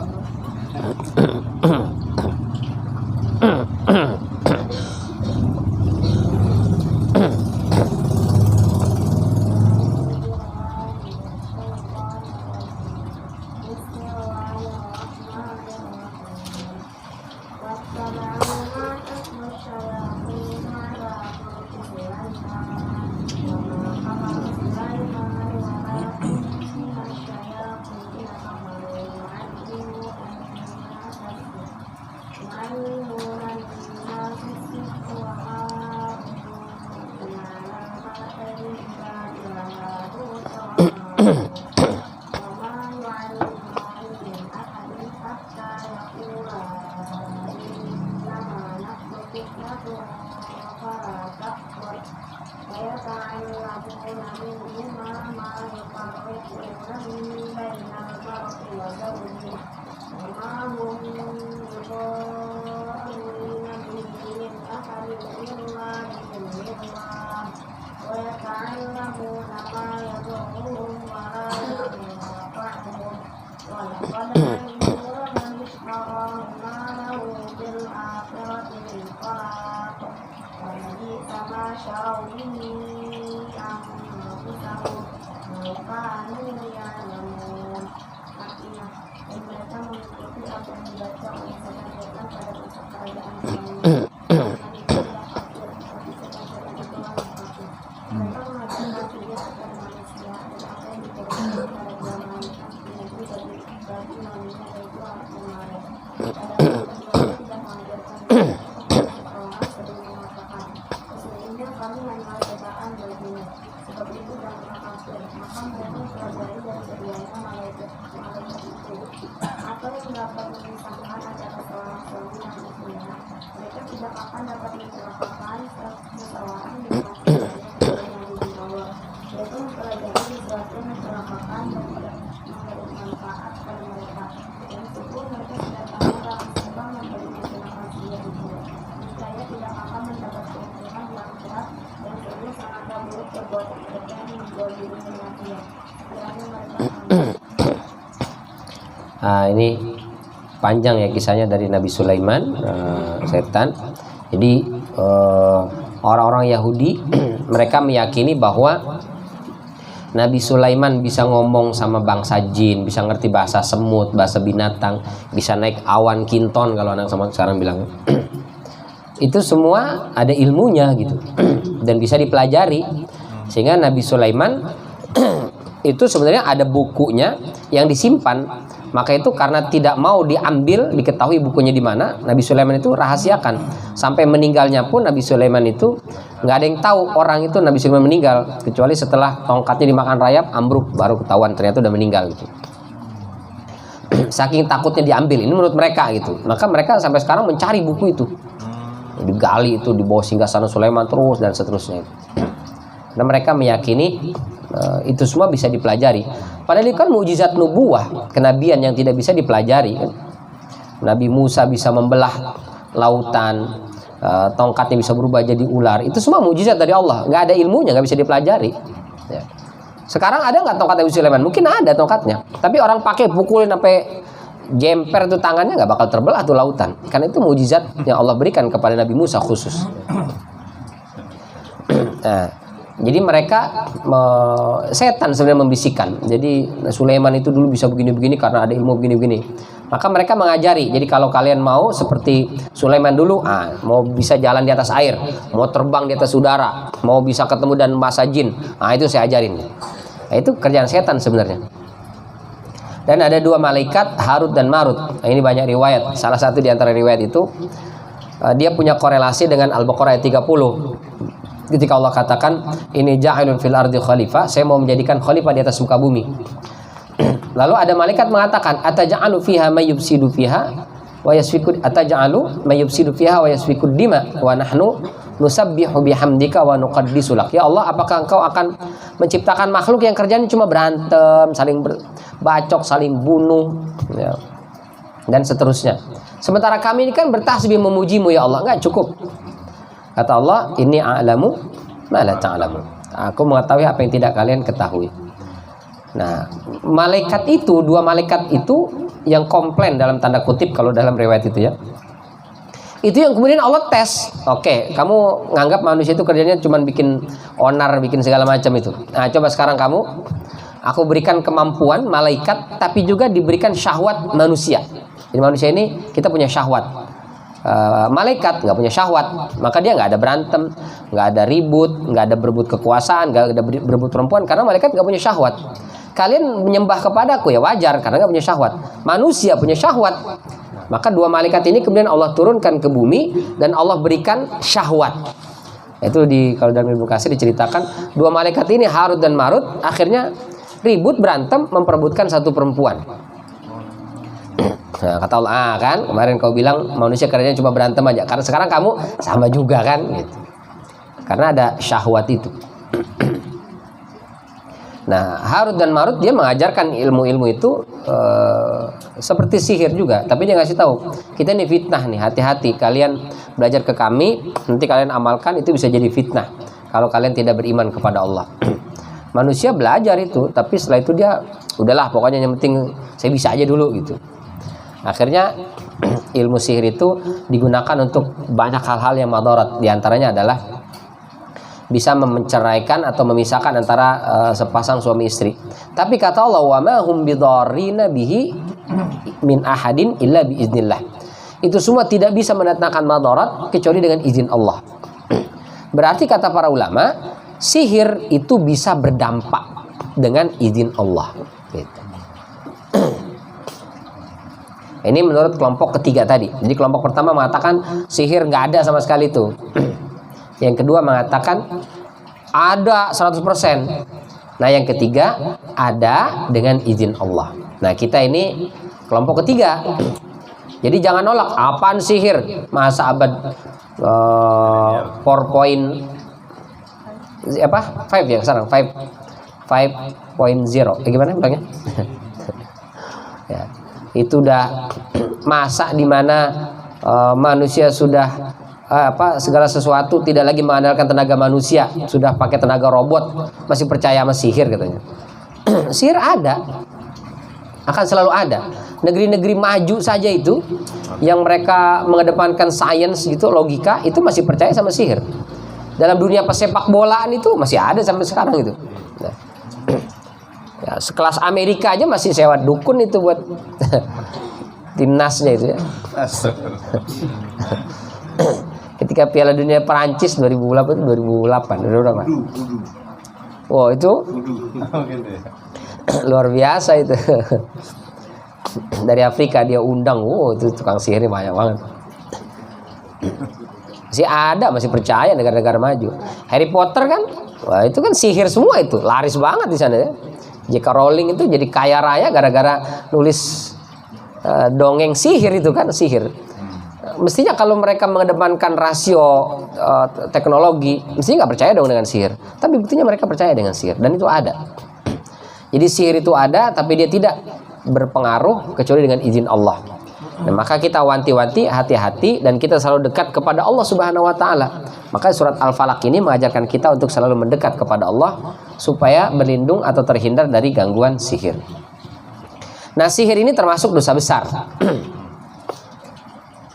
Nah, ini panjang ya kisahnya dari Nabi Sulaiman, setan. Jadi orang-orang Yahudi mereka meyakini bahwa Nabi Sulaiman bisa ngomong sama bangsa jin, bisa ngerti bahasa semut, bahasa binatang, bisa naik awan kinton kalau anak sama sekarang bilang. Itu semua ada ilmunya gitu dan bisa dipelajari. Sehingga Nabi Sulaiman itu sebenarnya ada bukunya yang disimpan. Maka itu karena tidak mau diambil, diketahui bukunya di mana, Nabi Sulaiman itu rahasiakan. Sampai meninggalnya pun Nabi Sulaiman itu nggak ada yang tahu orang itu Nabi Sulaiman meninggal, kecuali setelah tongkatnya dimakan rayap, ambruk, baru ketahuan ternyata udah meninggal gitu. Saking takutnya diambil, ini menurut mereka gitu. Maka mereka sampai sekarang mencari buku itu, digali itu, di bawah singgasana Sulaiman terus dan seterusnya. Dan mereka meyakini itu semua bisa dipelajari. Padahal itu kan mukjizat nubuah, kenabian yang tidak bisa dipelajari kan. Nabi Musa bisa membelah lautan, tongkatnya bisa berubah jadi ular. Itu semua mukjizat dari Allah, nggak ada ilmunya, nggak bisa dipelajari ya. Sekarang ada nggak tongkat Nabi Sulaiman? Mungkin ada tongkatnya, tapi orang pakai pukulin sampai jemper tuh tangannya, nggak bakal terbelah tuh lautan. Karena itu mukjizat yang Allah berikan kepada Nabi Musa khusus. Nah, jadi mereka setan sebenarnya membisikkan. Jadi Sulaiman itu dulu bisa begini-begini karena ada ilmu begini-begini. Maka mereka mengajari. Jadi kalau kalian mau seperti Sulaiman dulu, mau bisa jalan di atas air, mau terbang di atas udara, mau bisa ketemu dan bahasa jin, itu saya ajarin. Nah, itu kerjaan setan sebenarnya. Dan ada dua malaikat, Harut dan Marut. Nah, ini banyak riwayat. Salah satu di antara riwayat itu dia punya korelasi dengan Al-Baqarah ayat 30. Ketika Allah katakan, ini ja'ilun fil ardi khalifah, saya mau menjadikan khalifah di atas muka bumi. Lalu ada malaikat mengatakan, ataj'alu fiha may yufsidu fiha wa yasfiku ataj'alu may yufsidu fiha wa yasfiku dima wa nahnu nusabbihu bihamdika wa nuqaddisu lak. Ya Allah, apakah engkau akan menciptakan makhluk yang kerjanya cuma berantem, saling bacok, saling bunuh, ya, dan seterusnya. Sementara kami ini kan bertasbih memujimu ya Allah. Enggak cukup. Kata Allah, inni a'lamu ma la ta'lamu. Aku mengetahui apa yang tidak kalian ketahui. Nah, malaikat itu, dua malaikat itu yang komplain dalam tanda kutip kalau dalam riwayat itu ya. Itu yang kemudian Allah tes. Oke, kamu nganggap manusia itu kerjanya cuma bikin onar, bikin segala macam itu. Nah, coba sekarang kamu, aku berikan kemampuan malaikat, tapi juga diberikan syahwat manusia. Jadi manusia ini kita punya syahwat. Malaikat nggak punya syahwat, maka dia nggak ada berantem, nggak ada ribut, nggak ada berebut kekuasaan, nggak ada berebut perempuan, karena malaikat nggak punya syahwat. Kalian menyembah kepadaku ya wajar, karena nggak punya syahwat. Manusia punya syahwat. Maka dua malaikat ini kemudian Allah turunkan ke bumi dan Allah berikan syahwat. Itu kalau dalam Ibnu Katsir diceritakan dua malaikat ini Harut dan Marut akhirnya ribut berantem memperebutkan satu perempuan. Nah, kata Allah, kan kemarin kau bilang manusia kerjanya cuma berantem aja, karena sekarang kamu sama juga kan gitu. Karena ada syahwat itu. Nah, Harut dan Marut dia mengajarkan ilmu-ilmu itu seperti sihir juga, tapi dia ngasih tahu kita ini fitnah nih, hati-hati kalian belajar ke kami, nanti kalian amalkan itu bisa jadi fitnah kalau kalian tidak beriman kepada Allah. Manusia belajar itu, tapi setelah itu dia udahlah pokoknya yang penting saya bisa aja dulu gitu. Akhirnya ilmu sihir itu digunakan untuk banyak hal-hal yang madarat, diantaranya adalah bisa menceraikan atau memisahkan antara sepasang suami istri. Tapi kata Allah, wa ma hum bidarrina bihi min ahadin illa biiznillah. Itu semua tidak bisa mendatangkan madarat kecuali dengan izin Allah. Berarti kata para ulama, sihir itu bisa berdampak dengan izin Allah. Gitu. Ini menurut kelompok ketiga tadi. Jadi kelompok pertama mengatakan sihir nggak ada sama sekali itu. Yang kedua mengatakan ada 100%. Nah yang ketiga ada dengan izin Allah. Nah kita ini kelompok ketiga. Jadi jangan nolak, apaan sihir? Masa abad 4.5 ya sekarang 5.0. Gimana bilangnya? Ya. Itu udah masa dimana manusia sudah segala sesuatu tidak lagi mengandalkan tenaga manusia, sudah pakai tenaga robot, masih percaya sama sihir katanya. Sihir ada, akan selalu ada. Negeri-negeri maju saja itu yang mereka mengedepankan sains gitu, logika, itu masih percaya sama sihir. Dalam dunia pesepak bolaan itu masih ada sampai sekarang itu. Nah. Ya, sekelas Amerika aja masih sewa dukun itu buat timnasnya itu ya. Ketika Piala Dunia Perancis 2008 ada berapa? Wow, itu luar biasa itu. Dari Afrika dia undang, itu tukang sihirnya banyak banget. Masih ada, masih percaya negara-negara maju. Harry Potter kan, wah itu kan sihir semua itu, laris banget di sana ya. J.K. Rowling itu jadi kaya raya gara-gara nulis dongeng sihir itu kan, sihir. Mestinya kalau mereka mengedepankan rasio teknologi, mestinya nggak percaya dong dengan sihir. Tapi buktinya mereka percaya dengan sihir, dan itu ada. Jadi sihir itu ada, tapi dia tidak berpengaruh kecuali dengan izin Allah. Nah, maka kita wanti-wanti, hati-hati, dan kita selalu dekat kepada Allah Subhanahu wa Ta'ala. Maka surat Al-Falaq ini mengajarkan kita untuk selalu mendekat kepada Allah supaya berlindung atau terhindar dari gangguan sihir. Nah, sihir ini termasuk dosa besar.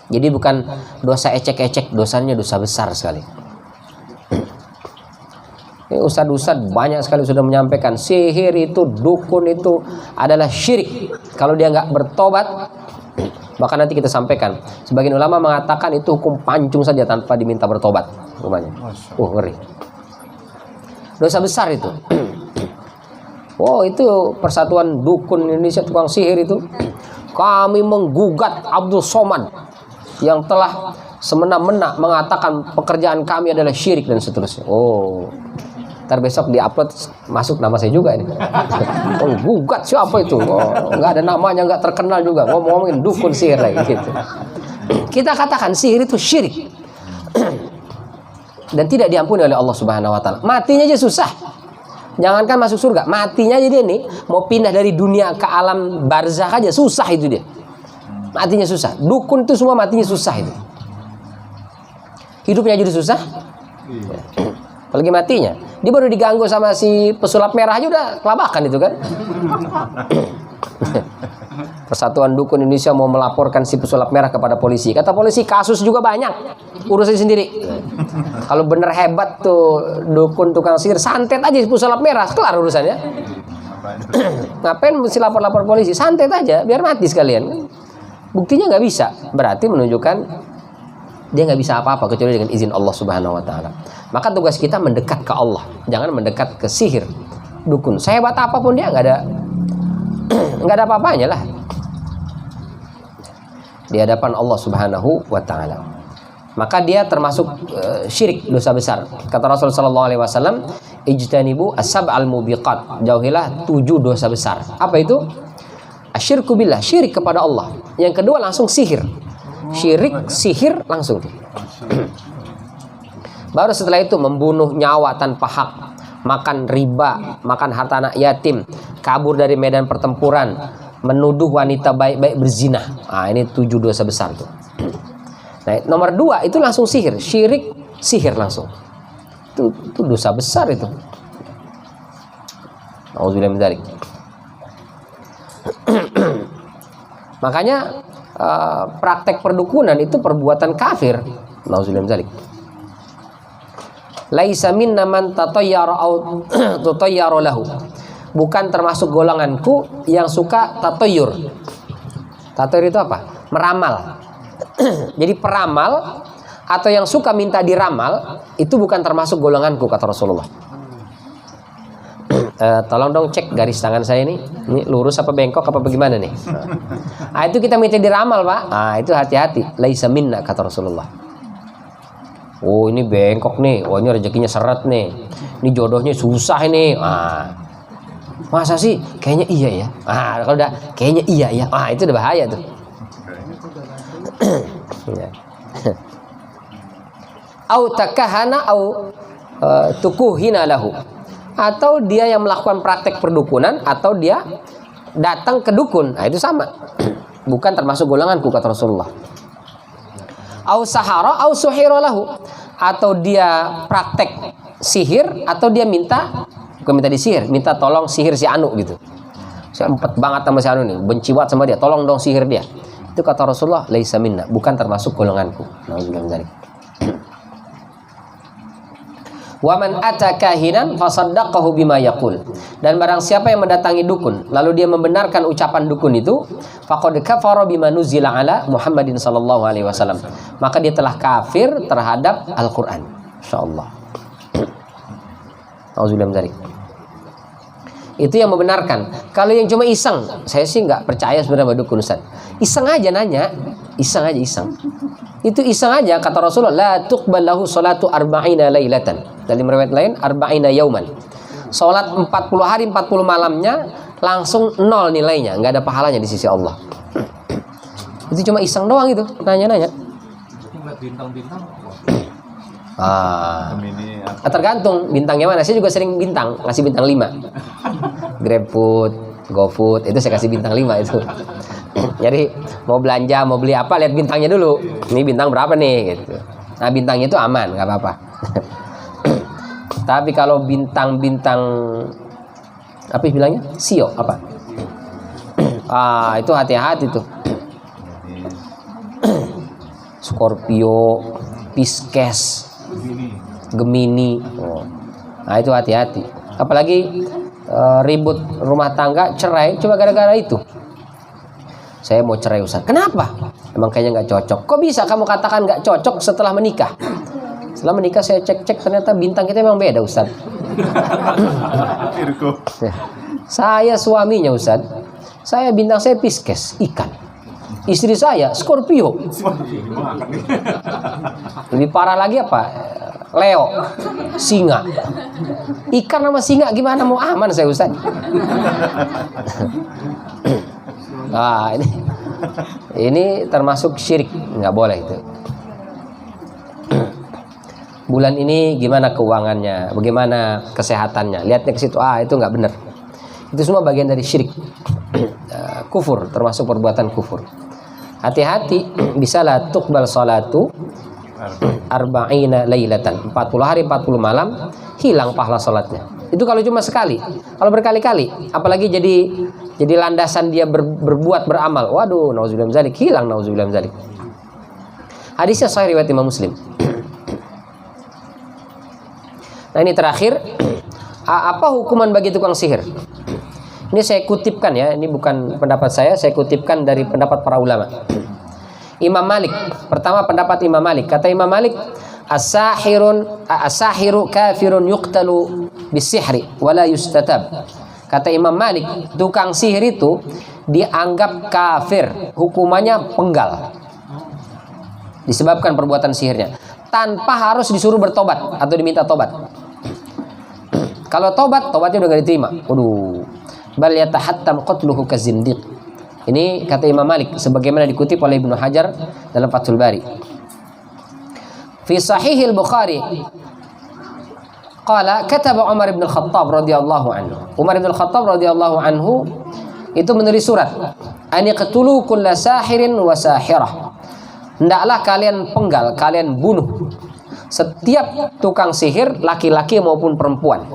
Jadi bukan dosa ecek-ecek, dosanya dosa besar sekali. Ini ustadz-ustadz banyak sekali sudah menyampaikan sihir itu, dukun itu adalah syirik. Kalau dia nggak bertobat, Bahkan nanti kita sampaikan, sebagian ulama mengatakan itu hukum pancung saja tanpa diminta bertobat rumahnya. Ngeri. Dosa besar itu. Oh, itu Persatuan Dukun Indonesia Tukang Sihir itu. Kami menggugat Abdul Somad yang telah semena-mena mengatakan pekerjaan kami adalah syirik dan seterusnya. Oh, ntar besok diupload masuk nama saya juga ini. Oh, gugat siapa itu? Oh, nggak ada namanya, nggak terkenal juga. Ngomongin dukun sihir lagi gitu. Kita katakan sihir itu syirik dan tidak diampuni oleh Allah Subhanahu Wa Taala. Matinya aja susah. Jangankan masuk surga, matinya aja dia nih mau pindah dari dunia ke alam barzakh aja susah itu dia. Matinya susah. Dukun itu semua matinya susah itu. Hidupnya jadi susah. Apalagi matinya. Dia baru diganggu sama si pesulap merah aja udah kelabakan itu kan. Persatuan Dukun Indonesia mau melaporkan si pesulap merah kepada polisi. Kata polisi kasus juga banyak, urusan sendiri. Kalau bener hebat tuh dukun tukang sihir, santet aja si pesulap merah, kelar urusannya. Ngapain mesti lapor-lapor polisi? Santet aja, biar mati sekalian. Buktinya nggak bisa, berarti menunjukkan dia nggak bisa apa-apa kecuali dengan izin Allah Subhanahu Wa Taala. Maka tugas kita mendekat ke Allah, jangan mendekat ke sihir, dukun. Sehebat apapun dia nggak ada apa-apanya lah di hadapan Allah Subhanahu Wa Taala. Maka dia termasuk syirik, dosa besar. Kata Rasulullah sallallahu alaihi wasallam, ijtanibu as-sab'al mubiqat. Jauhilah 7 dosa besar. Apa itu? Asyirku billah, syirik kepada Allah. Yang kedua langsung sihir. Syirik, sihir langsung. Baru setelah itu membunuh nyawa tanpa hak, makan riba, makan harta anak yatim, kabur dari medan pertempuran, menuduh wanita baik-baik berzina. Nah, ini 7 dosa besar tuh. Nah, nomor 2 itu langsung sihir, syirik, sihir langsung. Itu dosa besar itu. Auzubillahi min dzalik. Makanya praktek perdukunan itu perbuatan kafir. Auzubillahi min dzalik. Laisa minna man tatayyara au tutayyara lahu. Bukan termasuk golonganku yang suka tatayyur. Tatayyur itu apa? Meramal. Jadi peramal atau yang suka minta diramal itu bukan termasuk golonganku, kata Rasulullah. Tolong dong cek garis tangan saya ini lurus apa bengkok apa bagaimana nih? Nah, itu kita minta diramal, Pak. Nah, itu hati-hati. Laisa minna, kata Rasulullah. Oh, ini bengkok nih. Oh, ini rezekinya seret nih. Ini jodohnya susah ini. Ah. Masa sih? Kayaknya iya ya. Ah, kalau udah kayaknya iya ya. Ah, itu udah bahaya tuh. Au takahana au tukuhina lahu. Atau dia yang melakukan praktek perdukunan atau dia datang ke dukun. Nah, itu sama. Bukan termasuk golonganku, kata Rasulullah. Au sahara au suhira lahu. Atau dia praktek sihir atau dia minta, bukan minta disihir, minta tolong sihir si Anu gitu. Saya empet banget sama si Anu nih, benci banget sama dia, tolong dong sihir dia. Itu kata Rasulullah, laisa minna, bukan termasuk golonganku. Nauzubillah min dzalik. Wa man ata kahinan fasaddaqahu bima yaqul. Dan barang siapa yang mendatangi dukun lalu dia membenarkan ucapan dukun itu, faqad kafara bima nuzila ala Muhammadin sallallahu alaihi wasallam. Maka dia telah kafir terhadap Al-Qur'an. Insyaallah. Auzubillahi min dzalik. Itu yang membenarkan. Kalau yang cuma iseng, saya sih nggak percaya sebenarnya sama dukun, Ustaz. Iseng aja nanya, iseng aja iseng. Itu iseng aja, kata Rasulullah, la tuqbal lahu salatu arba'ina lailatan. Dalam riwayat lain, arba'ina yauman. Salat 40 hari 40 malamnya langsung 0 nilainya, nggak ada pahalanya di sisi Allah. Itu cuma iseng doang itu, nanya-nanya. Bintang-bintang. Tergantung bintangnya mana. Saya juga sering bintang, kasih bintang 5. GrabFood, GoFood, itu saya kasih bintang 5 itu. Jadi mau belanja, mau beli apa, lihat bintangnya dulu. Ini bintang berapa nih gitu. Nah, bintangnya itu aman, nggak apa-apa. Tapi kalau bintang-bintang apa bilangnya? Sio apa? Itu hati-hati tuh. Scorpio, Pisces, Gemini. Nah, itu hati-hati. Apalagi ribut rumah tangga, cerai, coba gara-gara itu. Saya mau cerai Ustaz. Kenapa? Emang kayaknya nggak cocok. Kok bisa kamu katakan nggak cocok setelah menikah? Setelah menikah saya cek-cek ternyata bintang kita memang beda Ustaz. Saya suaminya Ustaz. Saya bintang saya Pisces, ikan. Istri saya Scorpio. Lebih parah lagi apa? Leo, singa. Ikan sama singa gimana mau aman saya Ustaz? Nah, ini termasuk syirik, nggak boleh itu. Bulan ini gimana keuangannya, bagaimana kesehatannya, lihatnya ke situ, itu nggak benar. Itu semua bagian dari syirik. Kufur, termasuk perbuatan kufur. Hati-hati, bisa la tuqbal salatu arba'ina lailatan, 40 hari 40 malam hilang pahala salatnya. Itu kalau cuma sekali. Kalau berkali-kali, apalagi jadi landasan dia berbuat beramal. Waduh, nauzubillah min dzalik, hilang nauzubillah min dzalik. Hadisnya sahih riwayat Imam Muslim. Nah, ini terakhir, apa hukuman bagi tukang sihir? Ini saya kutipkan ya, ini bukan pendapat saya kutipkan dari pendapat para ulama. Imam Malik, pertama pendapat Imam Malik, kata Imam Malik, as-sahiru kafirun yuqtalu bisihri wala yustatab. Kata Imam Malik, tukang sihir itu dianggap kafir, hukumannya penggal. Disebabkan perbuatan sihirnya, tanpa harus disuruh bertobat atau diminta tobat. Kalau tobatnya udah gak diterima. Waduh. Bal yatahattam qatluhu kazindiq. Ini kata Imam Malik sebagaimana dikutip oleh Ibnu Hajar dalam Fathul Bari. Fi Sahih al-Bukhari qala kataba Umar bin Al-Khattab radhiyallahu anhu. Umar bin Al-Khattab radhiyallahu anhu itu menulis surat, "Ani qatulu kulla sahirin wa sahirah." Hendaklah kalian penggal, kalian bunuh setiap tukang sihir laki-laki maupun perempuan.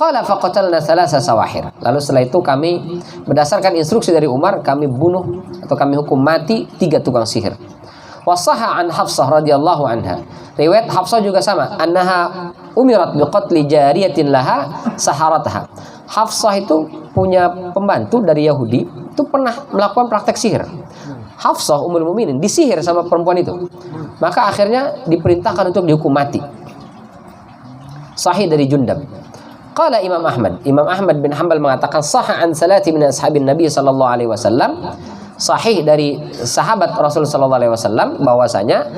Qala faqatalna thalatha sawahir. Lalu setelah itu kami berdasarkan instruksi dari Umar, kami bunuh atau kami hukum mati 3 tukang sihir. Wasaha an Hafsah radhiyallahu anha. Riwayat Hafsah juga sama, annaha umirat biqatli jariyatin laha saharataha. Hafsah itu punya pembantu dari Yahudi, itu pernah melakukan praktek sihir. Hafsah Ummul Mukminin disihir sama perempuan itu. Maka akhirnya diperintahkan untuk dihukum mati. Sahih dari Jundab. Qala Imam Ahmad bin Hanbal mengatakan sahha an salati min ashabin Nabi sallallahu alaihi wasallam, sahih dari sahabat Rasul sallallahu alaihi wasallam bahwasanya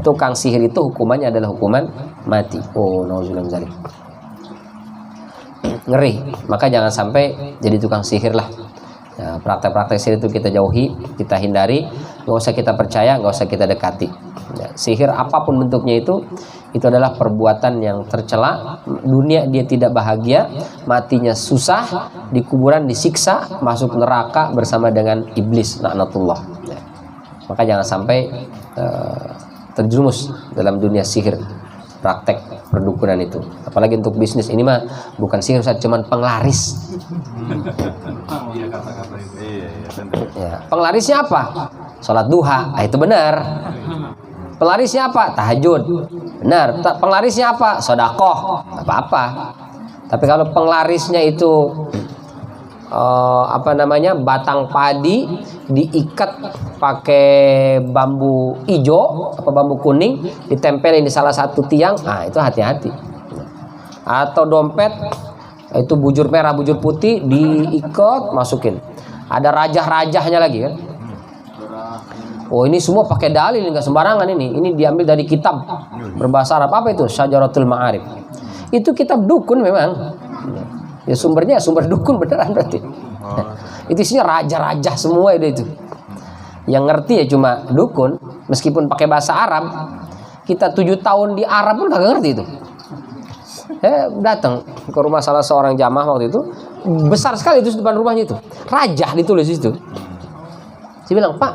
tukang sihir itu hukumannya adalah hukuman mati. Oh, nauzubillah min dzalik. Ngeri. Maka jangan sampai jadi tukang sihir lah. Ya, praktek-praktek sihir itu kita jauhi, kita hindari, nggak usah kita percaya, nggak usah kita dekati. Ya, sihir apapun bentuknya itu adalah perbuatan yang tercela. Dunia dia tidak bahagia, matinya susah, di kuburan disiksa, masuk neraka bersama dengan iblis, laknatullah. Ya. Maka jangan sampai terjerumus dalam dunia sihir, praktek perdukunan itu. Apalagi untuk bisnis ini mah bukan sihir, cuman penglaris. Ya, penglarisnya apa? Sholat duha, itu benar. Penglarisnya apa? Tahajud, benar. Penglarisnya apa? Sodakoh, apa-apa. Tapi kalau penglarisnya itu batang padi diikat pakai bambu hijau atau bambu kuning, ditempelin di salah satu tiang, itu hati-hati. Atau dompet itu bujur merah bujur putih diikat masukin, ada rajah-rajahnya lagi kan. Oh, ini semua pakai dalil, nggak sembarangan ini diambil dari kitab berbahasa Arab. Apa itu? Syajaratul Ma'arif. Itu kitab dukun memang. Ya sumbernya sumber dukun beneran berarti. Itu isinya raja-raja semua itu. Yang ngerti ya cuma dukun, meskipun pakai bahasa Arab. Kita 7 tahun di Arab pun kagak ngerti itu. Saya datang ke rumah salah seorang jamaah waktu itu, besar sekali itu depan rumahnya itu. Rajah ditulis itu. Saya bilang, "Pak,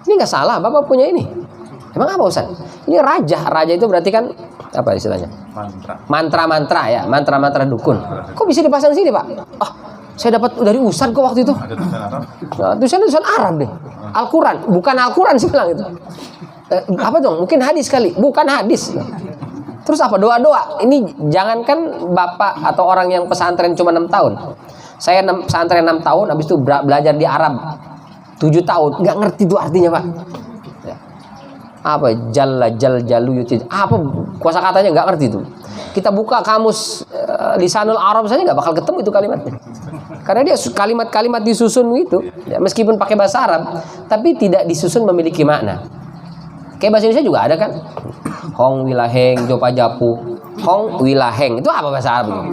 ini nggak salah, Bapak punya ini." "Emang apa Ustaz?" "Ini raja." Raja itu berarti kan apa istilahnya? Mantra-mantra ya, mantra-mantra dukun. "Kok bisa dipasang sini, Pak?" "Saya dapat dari Ustaz kok waktu itu." Nah, tulisan Arab deh. Al-Quran, bukan Al-Quran sih bilang itu. Apa dong? Mungkin hadis kali, bukan hadis. Terus apa? Doa-doa. Ini jangankan bapak atau orang yang pesantren cuma 6 tahun. Saya pesantren 6 tahun, habis itu belajar di Arab 7 tahun, nggak ngerti itu artinya Pak. Ya. Apa jalla jal jalu yuti, apa kuasa katanya nggak ngerti itu. Kita buka kamus lisanul Arab saja nggak bakal ketemu itu kalimatnya. Karena dia kalimat-kalimat disusun gitu, ya, meskipun pakai bahasa Arab, tapi tidak disusun memiliki makna. Kayak bahasa Indonesia juga ada kan, Hong wilaheng jopa japu. Hong wilaheng itu apa bahasa Arab?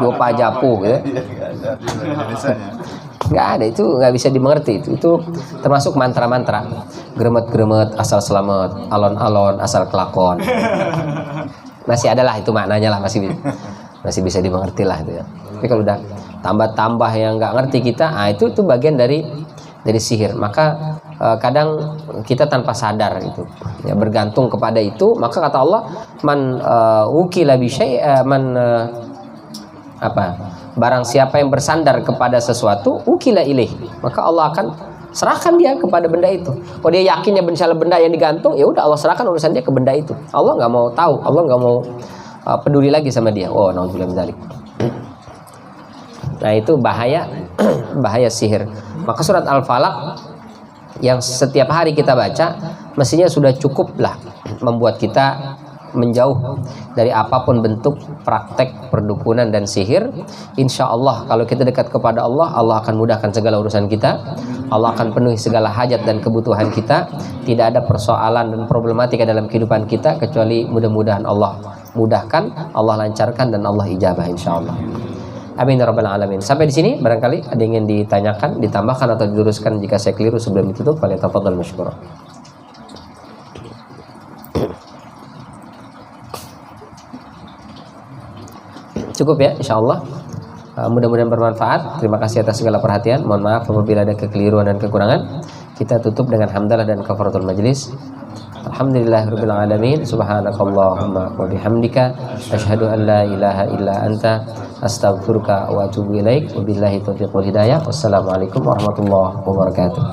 Jopa japu gitu. Nggak ada, itu nggak bisa dimengerti. Itu termasuk mantra-mantra. Gremet-gremet asal selamat, alon-alon asal kelakon. Masih ada lah itu maknanya lah, masih bisa dimengerti lah itu ya. Tapi kalau udah tambah-tambah yang nggak ngerti kita, itu bagian dari sihir. Maka kadang kita tanpa sadar itu ya, bergantung kepada itu. Maka kata Allah, man ukila bi syai' barang siapa yang bersandar kepada sesuatu, ukila ilaih, maka Allah akan serahkan dia kepada benda itu. Kalau dia yakinnya misalnya benda yang digantung, ya udah Allah serahkan urusan dia ke benda itu. Allah nggak mau tahu, Allah nggak mau peduli lagi sama dia. Oh, naudzubillah min dzalik. Nah, itu bahaya bahaya sihir. Maka surat Al-Falaq yang setiap hari kita baca mestinya sudah cukuplah membuat kita menjauh dari apapun bentuk praktek perdukunan dan sihir. Insya Allah kalau kita dekat kepada Allah, Allah akan mudahkan segala urusan kita. Allah akan penuhi segala hajat dan kebutuhan kita. Tidak ada persoalan dan problematika dalam kehidupan kita kecuali mudah-mudahan Allah mudahkan, Allah lancarkan, dan Allah ijabah insya Allah. Amin ya rabbal alamin. Sampai di sini barangkali ada yang ingin ditanyakan, ditambahkan atau diluruskan jika saya keliru sebelum ditutup. Falyatafadhal masykuran. Cukup ya, insya Allah. Mudah-mudahan bermanfaat. Terima kasih atas segala perhatian. Mohon maaf apabila ada kekeliruan dan kekurangan. Kita tutup dengan hamdalah dan kafaratul majlis. Alhamdulillahirabbil alamin. Subhanakallahumma wa bihamdika asyhadu an la ilaha illa anta astaghfiruka wa atubu ilaik. Wabillahi taufiq wal hidayah. Wassalamualaikum warahmatullahi wabarakatuh.